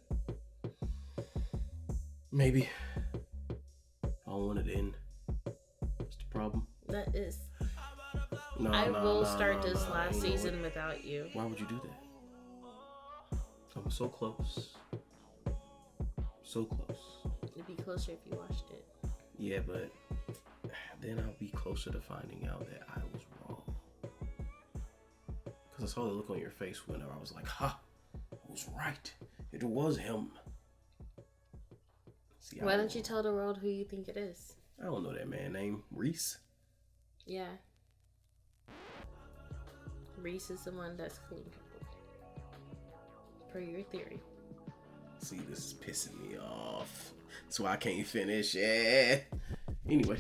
Maybe. I don't want it to end. What's the problem? That is. No, I will start this last season without you. Why would you do that? I'm so close. So close. It'd be closer if you watched it. Yeah, but then I'll be closer to finding out that I was wrong. Because I saw the look on your face whenever I was like, ha, I was right. It was him. See, why don't you tell the world who you think it is? I don't know that man's name. Reese? Yeah. Reese is the one that's killing people. Per your theory. See, this is pissing me off. That's why I can't finish it. Anyway.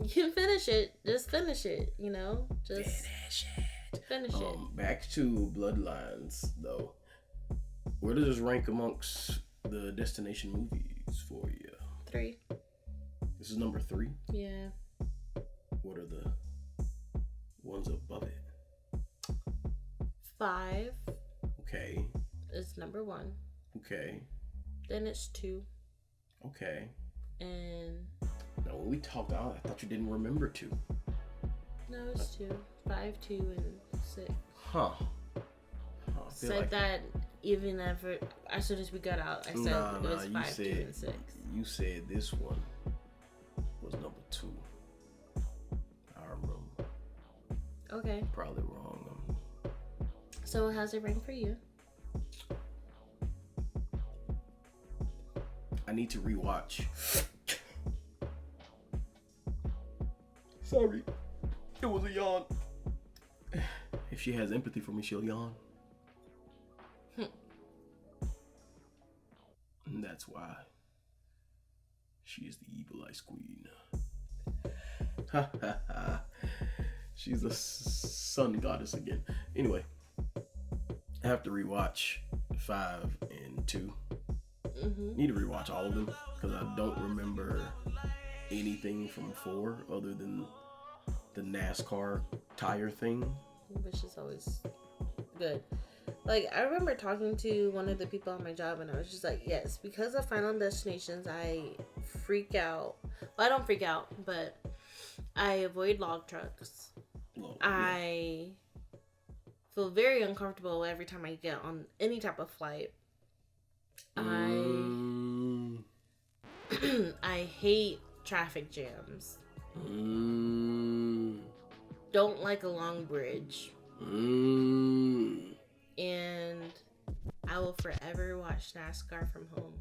You can finish it. Just finish it, you know? Just finish it. Back to Bloodlines, though. Where does this rank amongst the destination movies for you? 3. This is number 3? Yeah. What are the ones above it? 5. Okay. Is number 1. Okay. Then it's 2. Okay. And... Now, when we talked out, I thought you didn't remember 2. No, it's 2. 5, 2, and 6. Huh. Said like that even after, as soon as we got out, I said it was 5, 2, and 6. You said this one was number 2. I remember. Okay. Probably wrong. So how's it rank for you? I need to rewatch. Sorry. It was a yawn. If she has empathy for me, she'll yawn. And that's why she is the evil ice queen. Ha ha ha. She's the sun goddess again. Anyway, I have to rewatch 5 and 2. Mm-hmm. Need to rewatch all of them because I don't remember anything from 4 other than the NASCAR tire thing, which is always good. Like, I remember talking to one of the people on my job, and I was just like, yes, because of Final Destinations, I freak out. Well, I don't freak out, but I avoid log trucks. Well, I feel very uncomfortable every time I get on any type of flight. I hate traffic jams. Don't like a long bridge. And I will forever watch NASCAR from home.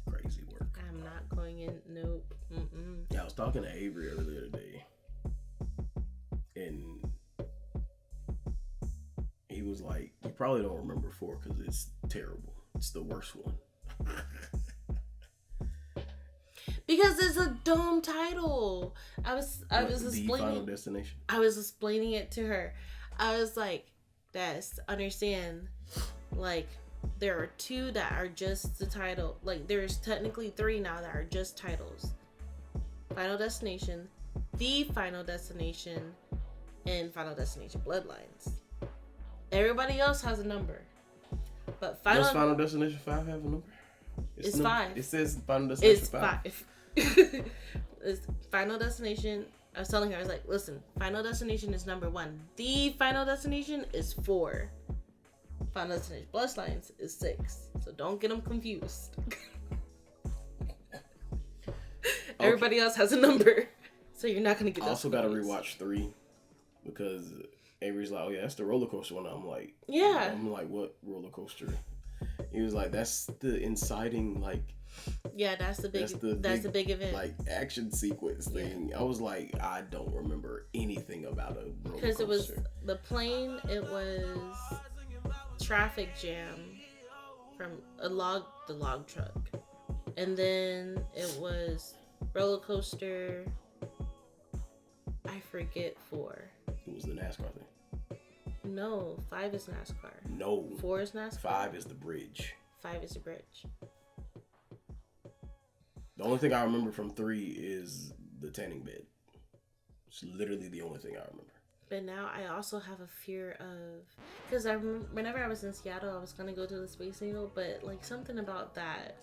Crazy work. I'm not going in. Nope. Mm-mm. Yeah, I was talking to Avery earlier today, and he was like, "You probably don't remember 4 because it's terrible. It's the worst one." Because it's a dumb title. I was explaining Final Destination. I was explaining it to her. I was like, "That's understand. Like, there are 2 that are just the title. Like, there's technically 3 now that are just titles: Final Destination, The Final Destination, and Final Destination Bloodlines. Everybody else has a number, but Does Final Destination 5 have a number? It's no, 5. It says Final Destination 5. It's Final Destination, I was telling her, I was like, listen, Final Destination is number 1. The Final Destination is 4. Final Destination Bloodlines is 6. So don't get them confused. Everybody else has a number. So you're not going to get I those also got to confused. rewatch 3 because Avery's like, oh yeah, that's the roller coaster one. I'm like, what roller coaster? He was like, that's the inciting, like, yeah, that's the big event. Like, action sequence thing. I was like, I don't remember anything about a roller coaster. Because it was the plane, it was traffic jam from the log truck. And then it was roller coaster, I forget 4. It was the NASCAR thing. No, 5 is NASCAR. No. 4 is NASCAR. 5 is the bridge. 5 is the bridge. The only thing I remember from 3 is the tanning bed. It's literally the only thing I remember. But now I also have a fear of... Because whenever I was in Seattle, I was going to go to the Space Needle, but like something about that.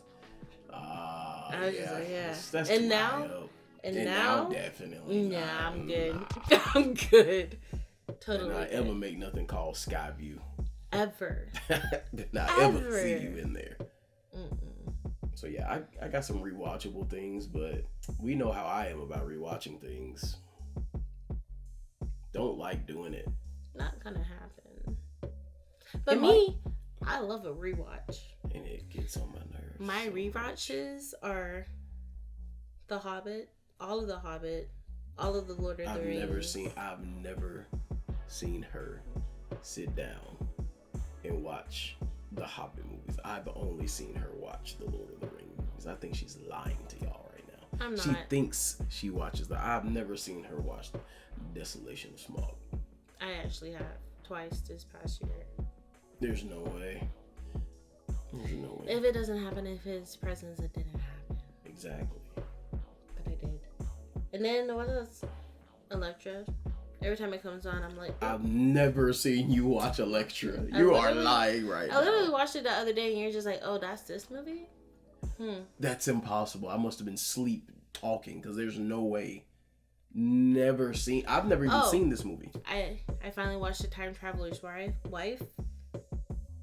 I was just like, yeah. That's and too now... high up. And now... Definitely. Nah, I'm good. I'm good. Totally. Did not ever make nothing called Skyview. Ever. Did not ever see you in there. So yeah, I got some rewatchable things, but we know how I am about rewatching things. Don't like doing it. Not gonna happen. But me, I love a rewatch. And it gets on my nerves. My rewatches are The Hobbit, all of The Hobbit, all of the Lord of the Rings. I've never seen her sit down and watch the Hobbit movies. I've only seen her watch the Lord of the Rings movies. I think she's lying to y'all right now. I'm not. She thinks she watches I've never seen her watch Desolation of Smaug. I actually have twice this past year. There's no way. If it doesn't happen in his presence, it didn't happen. Exactly. But I did. And then what else? Electra. Every time it comes on, I'm like... Oh. I've never seen you watch Electra. You are lying right now. I literally watched it the other day and you're just like, oh, that's this movie? That's impossible. I must have been asleep talking because there's no way. I've never even seen this movie. I finally watched The Time Traveler's Wife.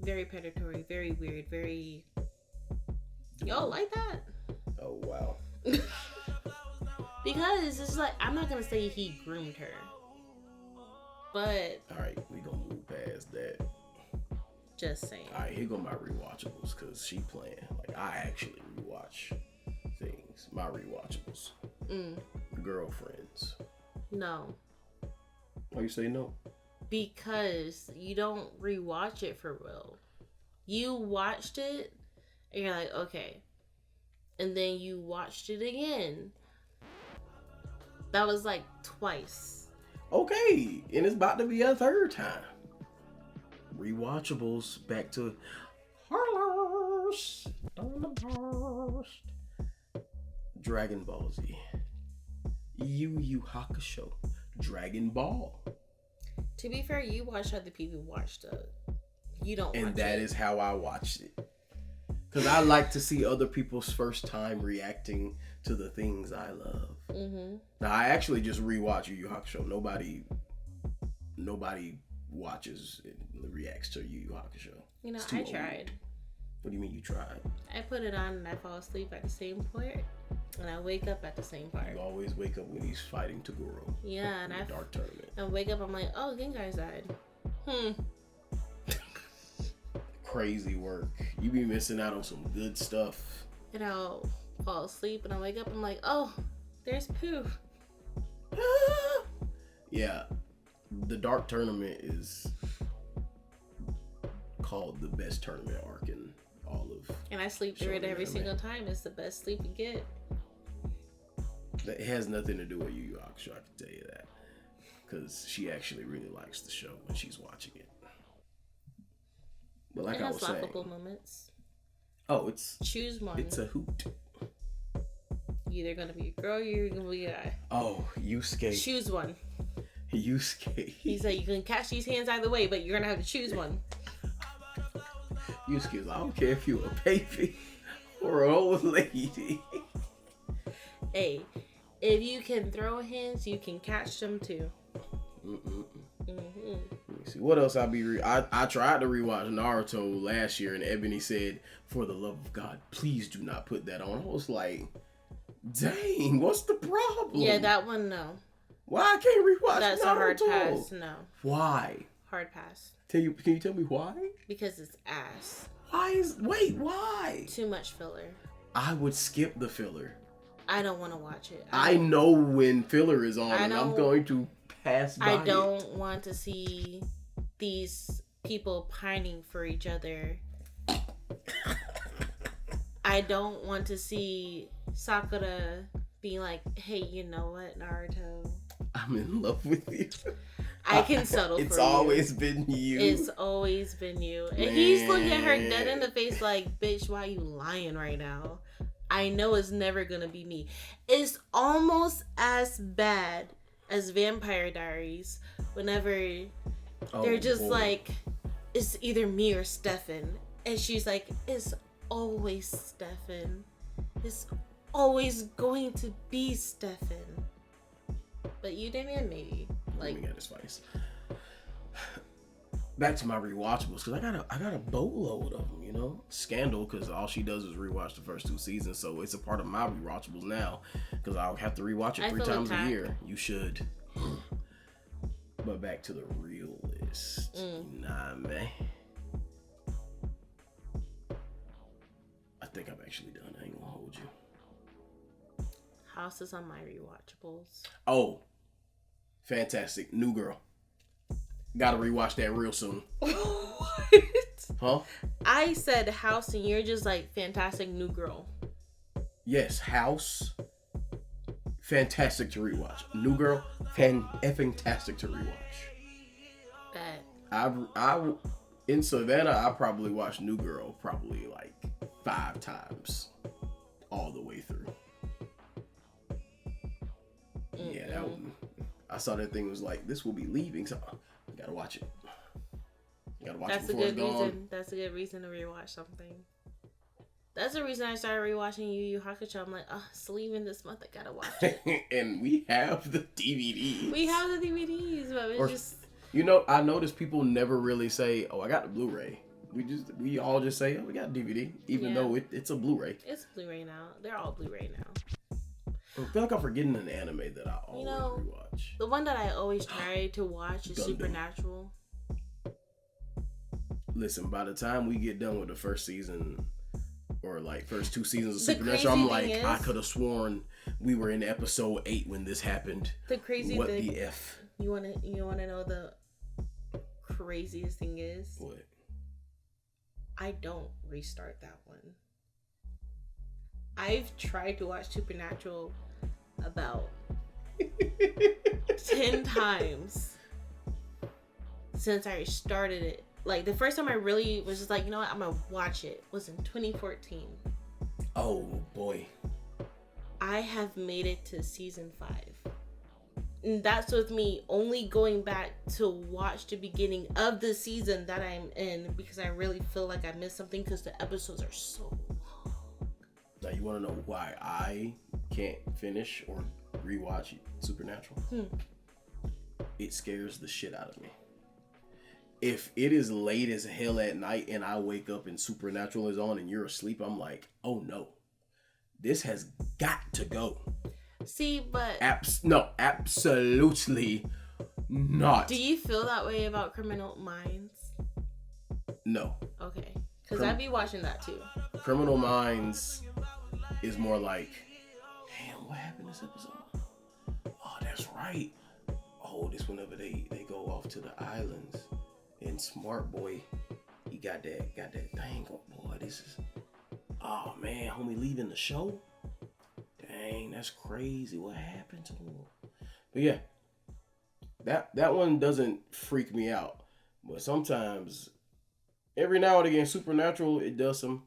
Very predatory, very weird, very... Y'all like that? Oh, wow. Because it's like, I'm not going to say he groomed her. But... Alright, we gonna move past that. Just saying. Alright, here go my rewatchables, because she playing. Like, I actually rewatch things. My rewatchables. Girlfriends. No. Why you say no? Because you don't rewatch it for real. You watched it, and you're like, okay. And then you watched it again. That was like twice. Okay, and it's about to be a third time. Rewatchables, back to Dragon Ball Z, Yu Yu Hakusho, Dragon Ball. To be fair, you watch other people watch stuff. You don't. And watch that it. is how I watched it. Because I like to see other people's first time reacting to the things I love. Mm-hmm. Now, I actually just rewatch Yu Yu Hakusho. Nobody watches and reacts to Yu Yu Hakusho. You know, I tried. What do you mean you tried? I put it on and I fall asleep at the same part. And I wake up at the same part. You always wake up when he's fighting Toguro. Yeah, and in the Dark Tournament. I wake up, I'm like, oh, Gengai's died. Crazy work. You be missing out on some good stuff. And I'll fall asleep and I wake up, I'm like, oh, there's Pooh. Yeah. The Dark Tournament is called the best tournament arc in all of... And I sleep through it every single time. It's the best sleep you get. It has nothing to do with Yu Yu Hakusho, I can tell you that. Because she actually really likes the show when she's watching it. But like I was saying... It has laughable moments. Oh, it's... Choose one. It's a hoot. You're either going to be a girl or you're going to be a guy. Oh, Yusuke. Choose one. Yusuke. He said you can catch these hands either way, but you're going to have to choose one. Yusuke's like, I don't care if you're a baby or an old lady. Hey, If you can throw hands, you can catch them too. Mm-mm. Let me see what else I tried to rewatch Naruto last year, and Ebony said, "For the love of God, please do not put that on." I was like, "Dang, what's the problem?" Yeah, that one, no. Why I can't rewatch That's Naruto? a hard pass. No. Why? Hard pass. Can you tell me why? Because it's ass. Why? Too much filler. I would skip the filler. I don't want to watch it. I know when filler is on, and I'm going to pass by I don't want to see these people pining for each other. I don't want to see Sakura being like, "Hey, you know what, Naruto? I'm in love with you. I can settle for you. It's always been you. It's always been you." And he's looking at her dead in the face like, "Bitch, why you lying right now? I know it's never gonna be me." It's almost as bad as Vampire Diaries whenever they're just like, "It's either me or Stefan." And she's like, "It's always Stefan. It's always going to be Stefan." But you didn't, maybe. Like, let me get this face. Back to my rewatchables, because I got a boatload of them, you know. Scandal, because all she does is rewatch the first 2 seasons, so it's a part of my rewatchables now, because I'll have to rewatch it 3 times a year. You should. But back to the real list. Nah, man. I think I'm actually done. I ain't gonna hold you. House is on my rewatchables. Oh, fantastic. New Girl. Gotta rewatch that real soon. What? Huh? I said House and you're just like fantastic New Girl. Yes, House. Fantastic to rewatch. New Girl. Fantastic to rewatch. Bet. In Savannah, I probably watched New Girl probably like 5 times all the way through. Yeah, that one. I saw that thing was like, this will be leaving, so you gotta watch it. You gotta watch it before it's gone. That's a good reason to rewatch something. That's the reason I started rewatching Yu Yu Hakusho. I'm like, oh, it's leaving this month. I gotta watch it. And we have the DVDs. We have the DVDs, but it's just... You know, I noticed people never really say, oh, I got the Blu-ray. We all just say, oh, we got DVD, even though it's a Blu-ray. It's Blu-ray now. They're all Blu-ray now. I feel like I'm forgetting an anime that I always rewatch. The one that I always try to watch is Supernatural. Listen, by the time we get done with the first season, or like first 2 seasons of Supernatural, I'm like, I could have sworn we were in episode 8 when this happened. The crazy what thing. What the F? You wanna know the craziest thing is? What? I don't restart that one. I've tried to watch Supernatural about 10 times since I started it. Like, the first time I really was just like, you know what, I'm gonna watch it was in 2014. Oh, boy. I have made it to season 5. And that's with me only going back to watch the beginning of the season that I'm in, because I really feel like I missed something because the episodes are so long. Now, you want to know why I can't finish or rewatch Supernatural? It scares the shit out of me. If it is late as hell at night and I wake up and Supernatural is on and you're asleep, I'm like, oh no, this has got to go. See, but... No, absolutely not. Do you feel that way about Criminal Minds? No. Okay. Because I'd be watching that too. Criminal Minds is more like, damn, what happened this episode? Oh, that's right. Oh, this whenever they go off to the islands. And Smart Boy, he got that thing. Oh boy, this is... Oh man, homie leaving the show? Dang, that's crazy. What happened to him? But yeah, that one doesn't freak me out. But sometimes, every now and again, Supernatural, it does some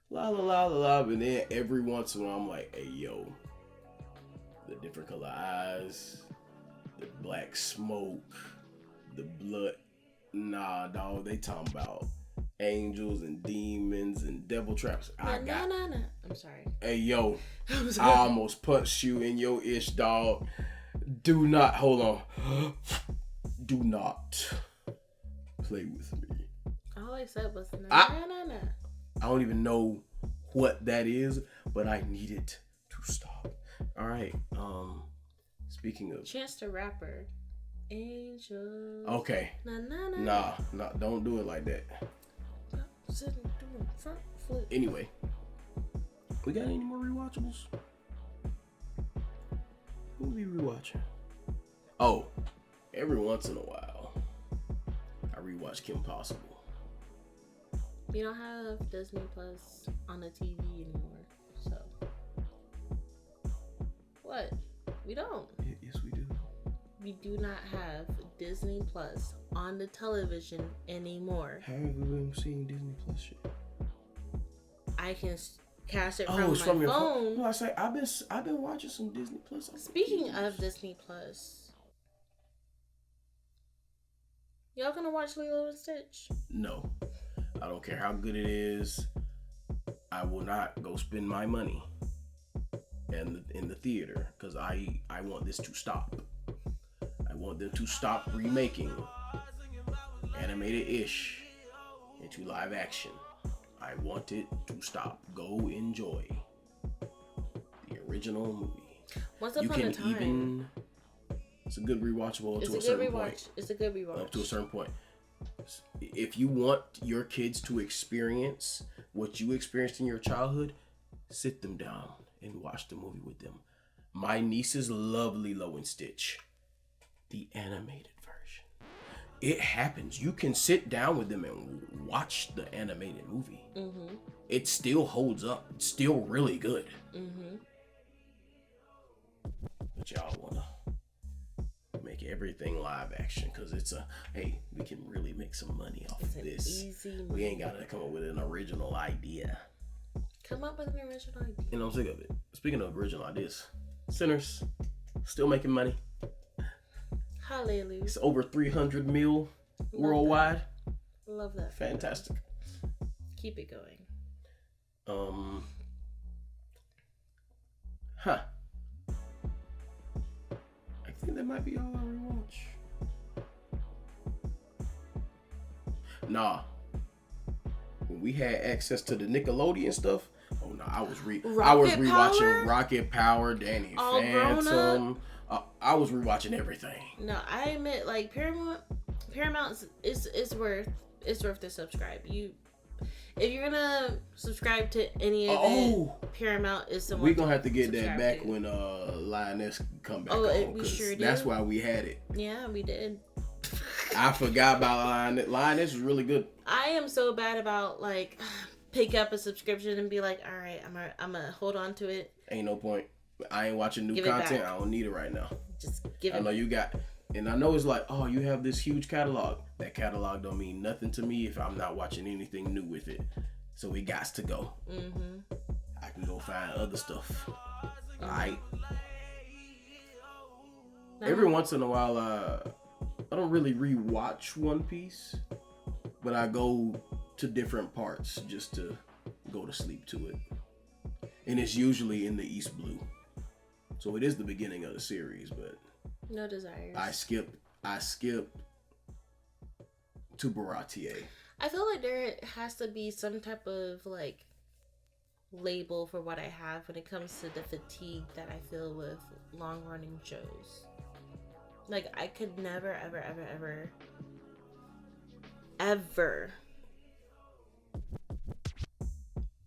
la la la la la. And then every once in a while, I'm like, hey yo, the different color eyes, the black smoke, the blood. Nah, dog, they talking about angels and demons and devil traps. No. I'm sorry. Hey, yo. I'm I sorry. almost punched you in your ish, dog. Do not. Hold on. Do not play with me. All I said was no. I don't even know what that is, but I need it to stop. All right. Speaking of Chance the Rapper, Angel. okay. Nah, don't do it like that. Front flip. Anyway, we got any more rewatchables? Who we rewatching? Oh, every once in a while, I rewatch Kim Possible. We don't have Disney Plus on the TV anymore, so what? We don't. Yes, we do. We do not have Disney Plus on the television anymore. How have we been seeing Disney Plus shit? I can cast it It's from my your phone. No, I say I've been watching some Disney Plus. Speaking of Disney Plus, y'all gonna watch Lilo and Stitch? No, I don't care how good it is. I will not go spend my money in the theater because I want this to stop. I want them to stop remaking animated-ish into live action. I want it to stop. Go enjoy the original movie. Once upon a time. It's a good rewatchable It's to a a certain good rewatch. point. It's a good rewatch. Up to a certain point. If you want your kids to experience what you experienced in your childhood, sit them down and watch the movie with them. My nieces love Lilo and Stitch, the animated version. It happens. You can sit down with them and watch the animated movie. Mm-hmm. It still holds up. It's still really good. Mm-hmm. But y'all wanna make everything live action because it's hey, we can really make some money off of this. We ain't gotta come up with an original idea. Come up with an original idea. And I'm sick of it. Speaking of original ideas, Sinners still making money. Hallelujah. It's over 300 mil worldwide. Love that. Fantastic. Keep it going. I think that might be all I rewatch. Nah. When we had access to the Nickelodeon stuff, I was rewatching Rocket Power, Danny All Phantom. I was rewatching everything. No, I admit, like Paramount is worth to subscribe. If you're gonna subscribe to any of it, Paramount is the one. We're gonna have to get that back when Lioness come back on. We sure did. That's why we had it. Yeah, we did. I forgot about Lioness. Lioness was really good. I am so bad about like pick up a subscription and be like, all right, I'm gonna hold on to it. Ain't no point. I ain't watching new content. I don't need it right now. Just give it. I know you got, and I know it's like, oh, you have this huge catalog. That catalog don't mean nothing to me if I'm not watching anything new with it. So it gots to go. Mm-hmm. I can go find other stuff. All right. Every once in a while, I don't really rewatch One Piece, but I go to different parts just to go to sleep to it. And it's usually in the East Blue. So it is the beginning of the series, but no desires. I skipped to Baratier. I feel like there has to be some type of like label for what I have when it comes to the fatigue that I feel with long running shows. Like I could never ever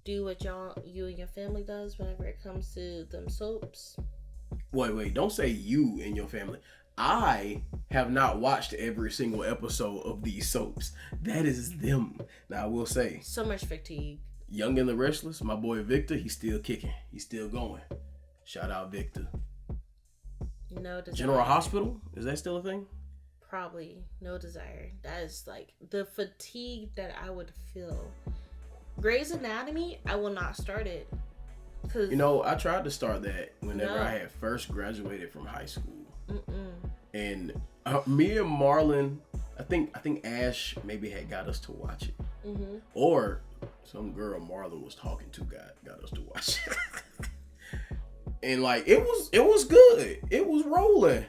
do what you and your family does whenever it comes to them soaps. Wait, don't say you and your family. I have not watched every single episode of these soaps. That is them. Now I will say, so much fatigue. Young and the Restless, my boy Victor, he's still kicking. He's still going. Shout out Victor. No desire. General Hospital, is that still a thing? Probably. No desire. That is like the fatigue that I would feel. Grey's Anatomy, I will not start it. Cause I tried to start that whenever I had first graduated from high school. And me and Marlon, I think Ash maybe had got us to watch it. Mm-hmm. Or some girl Marlon was talking to got us to watch. And like it was good. It was rolling.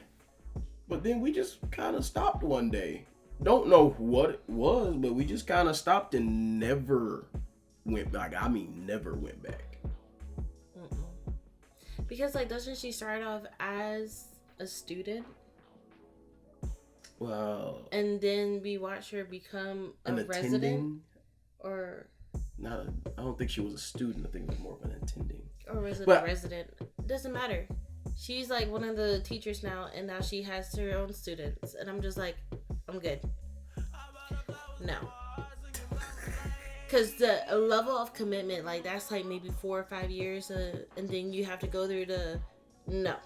But then we just kind of stopped one day. Don't know what it was, but we just kind of stopped and never went back. I mean, never went back. Mm-mm. Because like, doesn't she start off as a student? Well, and then we watch her become a resident, or I don't think she was a student. I think it was more of an attending. Or was it a resident? Doesn't matter. She's like one of the teachers now, and now she has her own students, and I'm just like, I'm good. No. Because the level of commitment, like, that's like maybe 4 or 5 years, and then you have to go through No.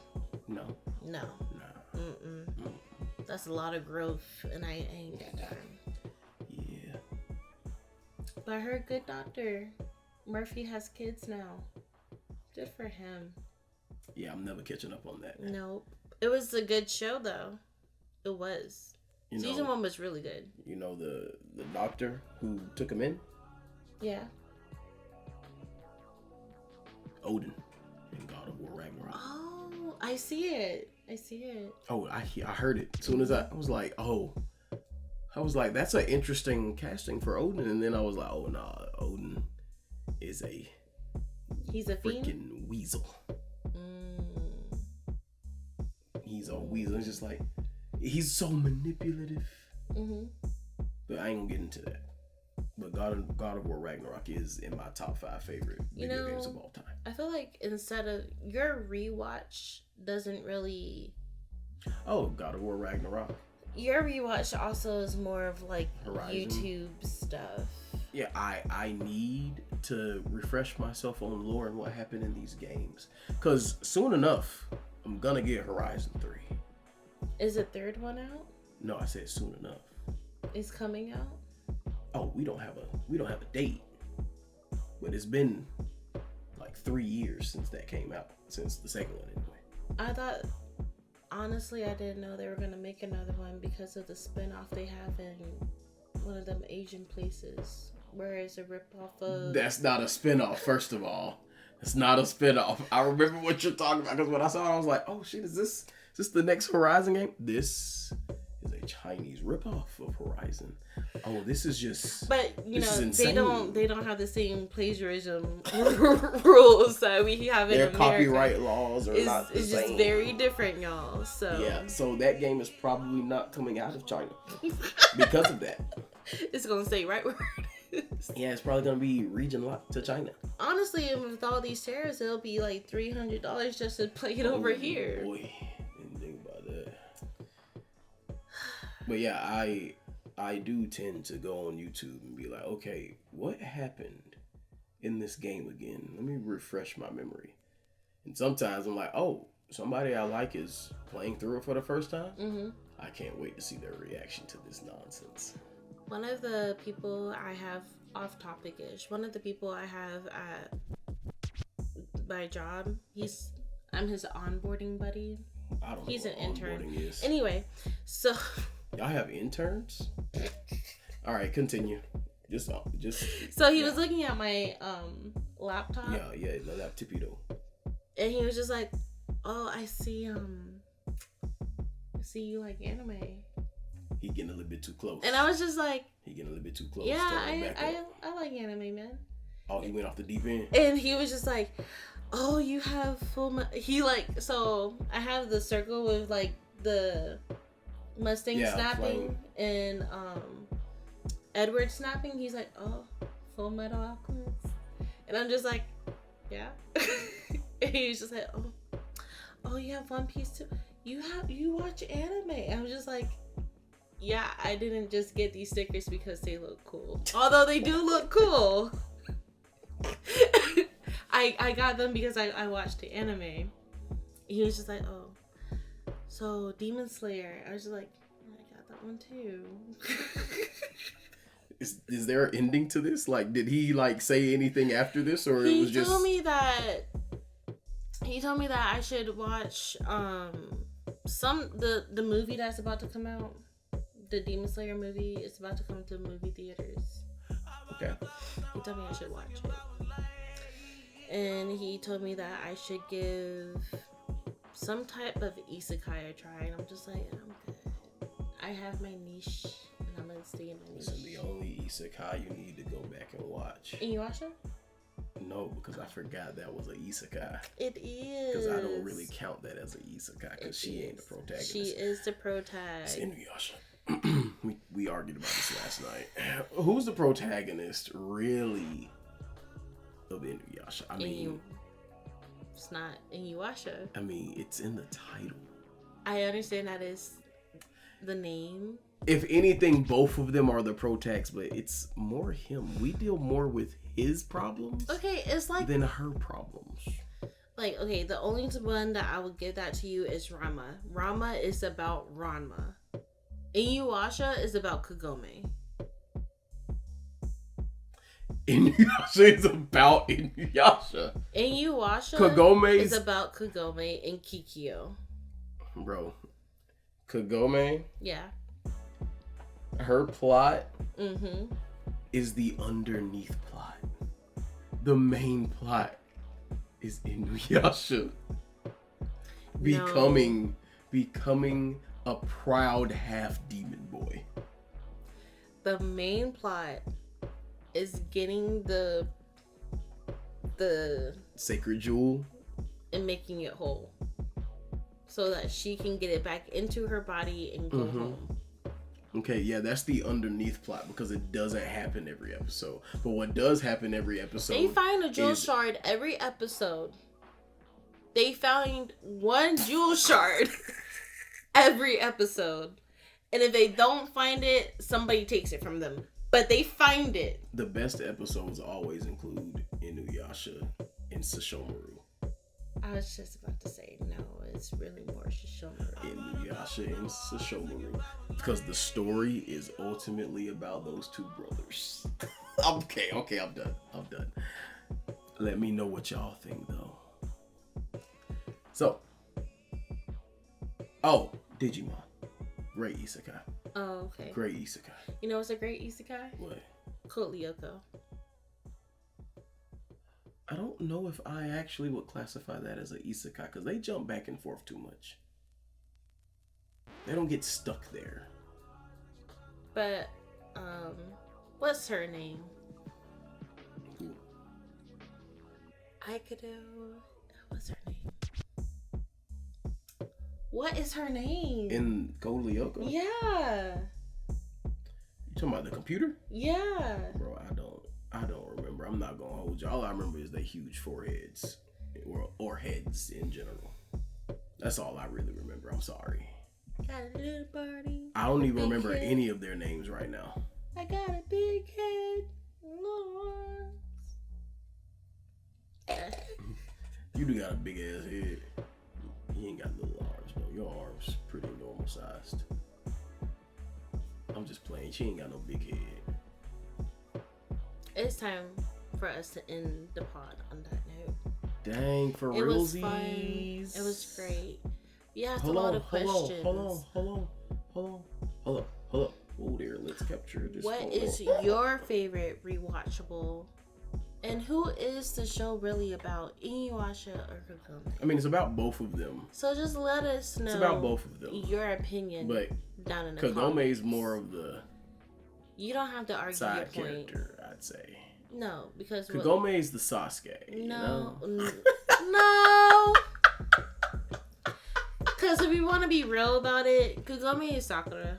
Mm-mm. That's a lot of growth, and I ain't got time. Yeah. But her good doctor, Murphy has kids now. Good for him. Yeah, I'm never catching up on that. Nope. It was a good show, though. It was. Season 1 was really good. You know the doctor who took him in? Yeah. Odin in God of War Ragnarok. Oh, I see it. Oh, I heard it. As soon as I was like, that's an interesting casting for Odin. And then I was like, oh, nah, Odin is he's a freaking weasel. He's a weasel. It's just like, he's so manipulative. Mm-hmm. But I ain't gonna get into that. But God of War Ragnarok is in my top 5 favorite video games of all time. I feel like instead of your rewatch doesn't really. Oh, God of War Ragnarok. Your rewatch also is more of like Horizon. YouTube stuff. Yeah, I need to refresh myself on lore and what happened in these games. Because soon enough, I'm gonna get Horizon 3. Is the 3rd one out? No, I said soon enough. It's coming out? Oh, we don't have a date. But it's been like 3 years since that came out. Since the second one anyway. I thought, honestly, I didn't know they were gonna make another one because of the spinoff they have in one of them Asian places. Where it's a ripoff of. That's not a spinoff, first of all. It's not a spinoff. I remember what you're talking about because when I saw it, I was like, oh shit, is this the next Horizon game? This is a Chinese ripoff of Horizon. Oh, this is just. But you know, they don't have the same plagiarism rules that we have in Their America. copyright laws are not the It's same. just very different, y'all. So yeah, so that game is probably not coming out of China because of that. It's gonna stay right where it is. Yeah, it's probably gonna be region locked to China. Honestly, with all these tariffs, it'll be like $300 just to play it over here. Boy, didn't think about that. But yeah, I do tend to go on YouTube and be like, okay, what happened in this game again? Let me refresh my memory. And sometimes I'm like, oh, somebody I like is playing through it for the first time. Mm-hmm. I can't wait to see their reaction to this nonsense. One of the people I have, off topic-ish, one of the people I have at my job, I'm his onboarding buddy. I don't He's know an what intern. onboarding is. Anyway, so y'all have interns? All right, continue. Just. So he was looking at my laptop. Yeah, the laptop though. And he was just like, "Oh, I see you like anime." He getting a little bit too close. And I was just like, he getting a little bit too close. "Yeah, I like anime, man." Oh, he went off the deep end. And he was just like, "Oh, you have full." So I have the circle with like the Mustang snapping and Edward snapping. He's like, "Oh, Full Metal Alchemist," and I'm just like, "Yeah." And he was just like, "Oh, you have One Piece too? You watch anime?" I was just like, "Yeah, I didn't just get these stickers because they look cool. Although they do look cool." I got them because I watched the anime. He was just like, "Oh, so Demon Slayer." I was just like, "I got that one too." Is there an ending to this? Like, did he like say anything after this, or it was just? He told me that I should watch the movie that's about to come out. The Demon Slayer movie is about to come to movie theaters. Okay. He told me I should watch it. And he told me that I should give some type of isekai a try. And I'm just like, I'm good. I have my niche. And I'm going to stay in my niche. This is the only isekai you need to go back and watch. And you watch it? No, because I forgot that was an isekai. It is. Because I don't really count that as an isekai because she ain't the protagonist. She is the protagonist. It's Inuyasha. we argued about this last night. Who's the protagonist really of Inuyasha? I mean, it's not Inuyasha. I mean, it's in the title. I understand that is the name. If anything, both of them are the protagonists, but it's more him. We deal more with his problems. Okay, it's like than her problems. Like, okay, the only one that I would give that to you is Rama. Rama is about Ranma. Inuyasha is about Kagome. Inuyasha is about Inuyasha. Inuyasha Kagome is about Kagome and Kikyo. Bro, Kagome. Yeah. Her plot is the underneath plot. The main plot is Inuyasha becoming a proud half demon boy. The main plot is getting the sacred jewel and making it whole, so that she can get it back into her body and go home. Okay, yeah, that's the underneath plot because it doesn't happen every episode. But what does happen every episode, they find a jewel shard every episode. They found one jewel shard every episode. And if they don't find it, somebody takes it from them. But they find it. The best episodes always include Inuyasha and Sesshomaru. I was just about to say, no, it's really more Sesshomaru. Inuyasha and Sesshomaru. Because the story is ultimately about those two brothers. Okay, I'm done. Let me know what y'all think, though. So. Oh, Digimon. Great isekai. Oh, okay. Great isekai. You know what's a great isekai? What? Code Lyoko. I don't know if I actually would classify that as an isekai because they jump back and forth too much. They don't get stuck there. But, what's her name? Who? Aikado. What's her name? What is her name? In Code Lyoko? Yeah. You talking about the computer? Yeah. Bro, I don't remember. I'm not gonna hold you. All I remember is they huge foreheads. Or heads in general. That's all I really remember. I'm sorry. Got a little party. I don't even remember any of their names right now. I got a big head. Little arms. You do got a big ass head. You ain't got little arms, though. Your arms pretty normal sized. I'm just playing. She ain't got no big head. It's time for us to end the pod on that note. Dang, for realsies. was fun. It was great. We asked hold a lot on, of questions. Hold on. Oh, there. Let's capture this. What is your favorite rewatchable? And who is the show really about? Inuyasha or Kagome? I mean, it's about both of them. So just let us know. It's about both of them. Your opinion. But down in the Kagome comments. is more of the You don't have to argue side your point. character, I'd say. No, because Kagome is the Sasuke. No, You know? no. Because if you want to be real about it, Kagome is Sakura.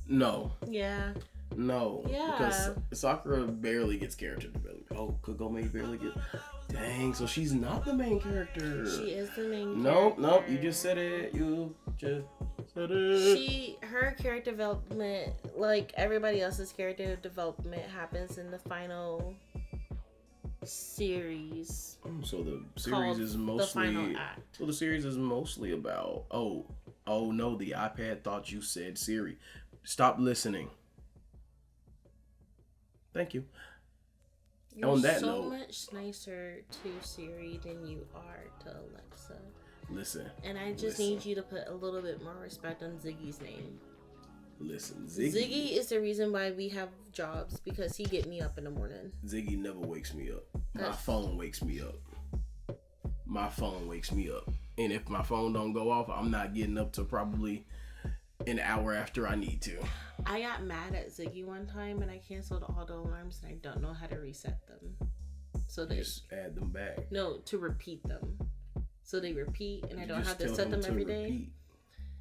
No. Yeah. No. Yeah. Because Sakura barely gets character development. Oh, Kagome barely gets. Dang, so she's not the main character. She is the main Nope, character. you just said it. You just said it. Her character development, like everybody else's character development, happens in the final series. So the series is mostly. The final act. So the series is mostly about. Oh no, the iPad thought you said Siri. Stop listening. Thank you. You're On that so note, much nicer to Siri than you are to Alexa. Listen. And I just need you to put a little bit more respect on Ziggy's name. Listen, Ziggy is the reason why we have jobs, because he get me up in the morning. Ziggy never wakes me up. My phone wakes me up. My phone wakes me up. And if my phone don't go off, I'm not getting up to probably an hour after I need to. I got mad at Ziggy one time and I canceled all the alarms and I don't know how to reset them. So they just add them back. No, to repeat them. So they repeat and I don't have to set them every day. Repeat.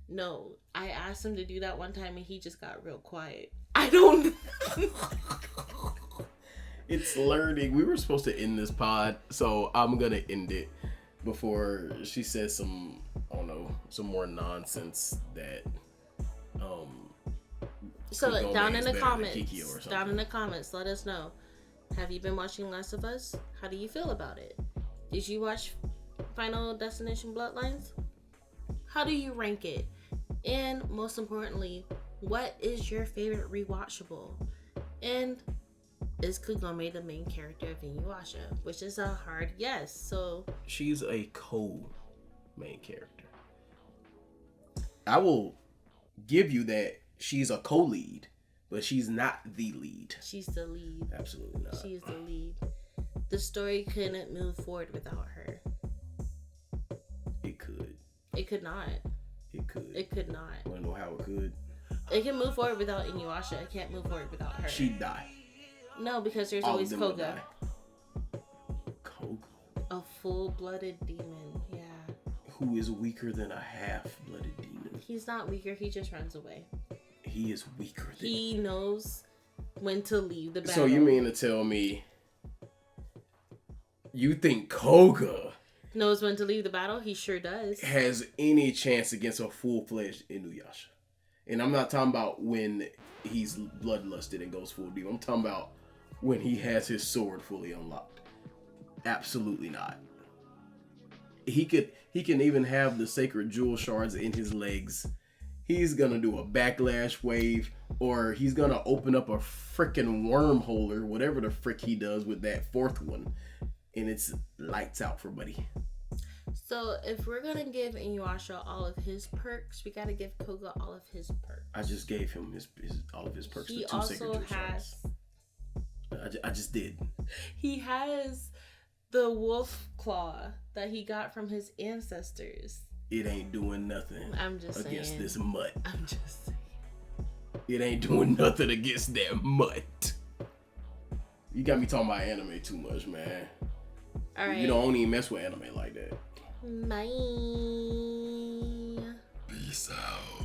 No, I asked him to do that one time and he just got real quiet. I don't. It's learning. We were supposed to end this pod, so I'm gonna end it before she says some, I don't know, some more nonsense that So down in the comments, let us know. Have you been watching Last of Us? How do you feel about it? Did you watch Final Destination Bloodlines? How do you rank it? And most importantly, what is your favorite rewatchable? And is Kagome the main character of Inuyasha? Which is a hard yes. So she's a co-main character. I will give you that she's a co-lead, but she's not the lead. She's the lead. Absolutely not. She's the lead. The story couldn't move forward without her. It could. It could not. It could. It could not. Want to know how it could? It can move forward without Inuyasha. It can't move forward without her. She'd die. No, because there's always Koga. Koga? A full-blooded demon, yeah. Who is weaker than a half-blooded demon? He's not weaker, he just runs away. He is weaker than... He knows when to leave the battle. So you mean to tell me you think Koga knows when to leave the battle? He sure does. Has any chance against a full-fledged Inuyasha? And I'm not talking about when he's bloodlusted and goes full demon. I'm talking about when he has his sword fully unlocked. Absolutely not. He can even have the sacred jewel shards in his legs. He's gonna do a backlash wave, or he's gonna open up a freaking wormhole or whatever the frick he does with that fourth one, and it's lights out for buddy. So if we're gonna give Inuyasha all of his perks, we gotta give Koga all of his perks. I just gave him all of his perks. He also has. I just did. He has the wolf claw that he got from his ancestors. It ain't doing nothing. I'm just against saying. This mutt. I'm just saying. It ain't doing nothing against that mutt. You got me talking about anime too much, man. All right. You don't even mess with anime like that. Bye. Peace out.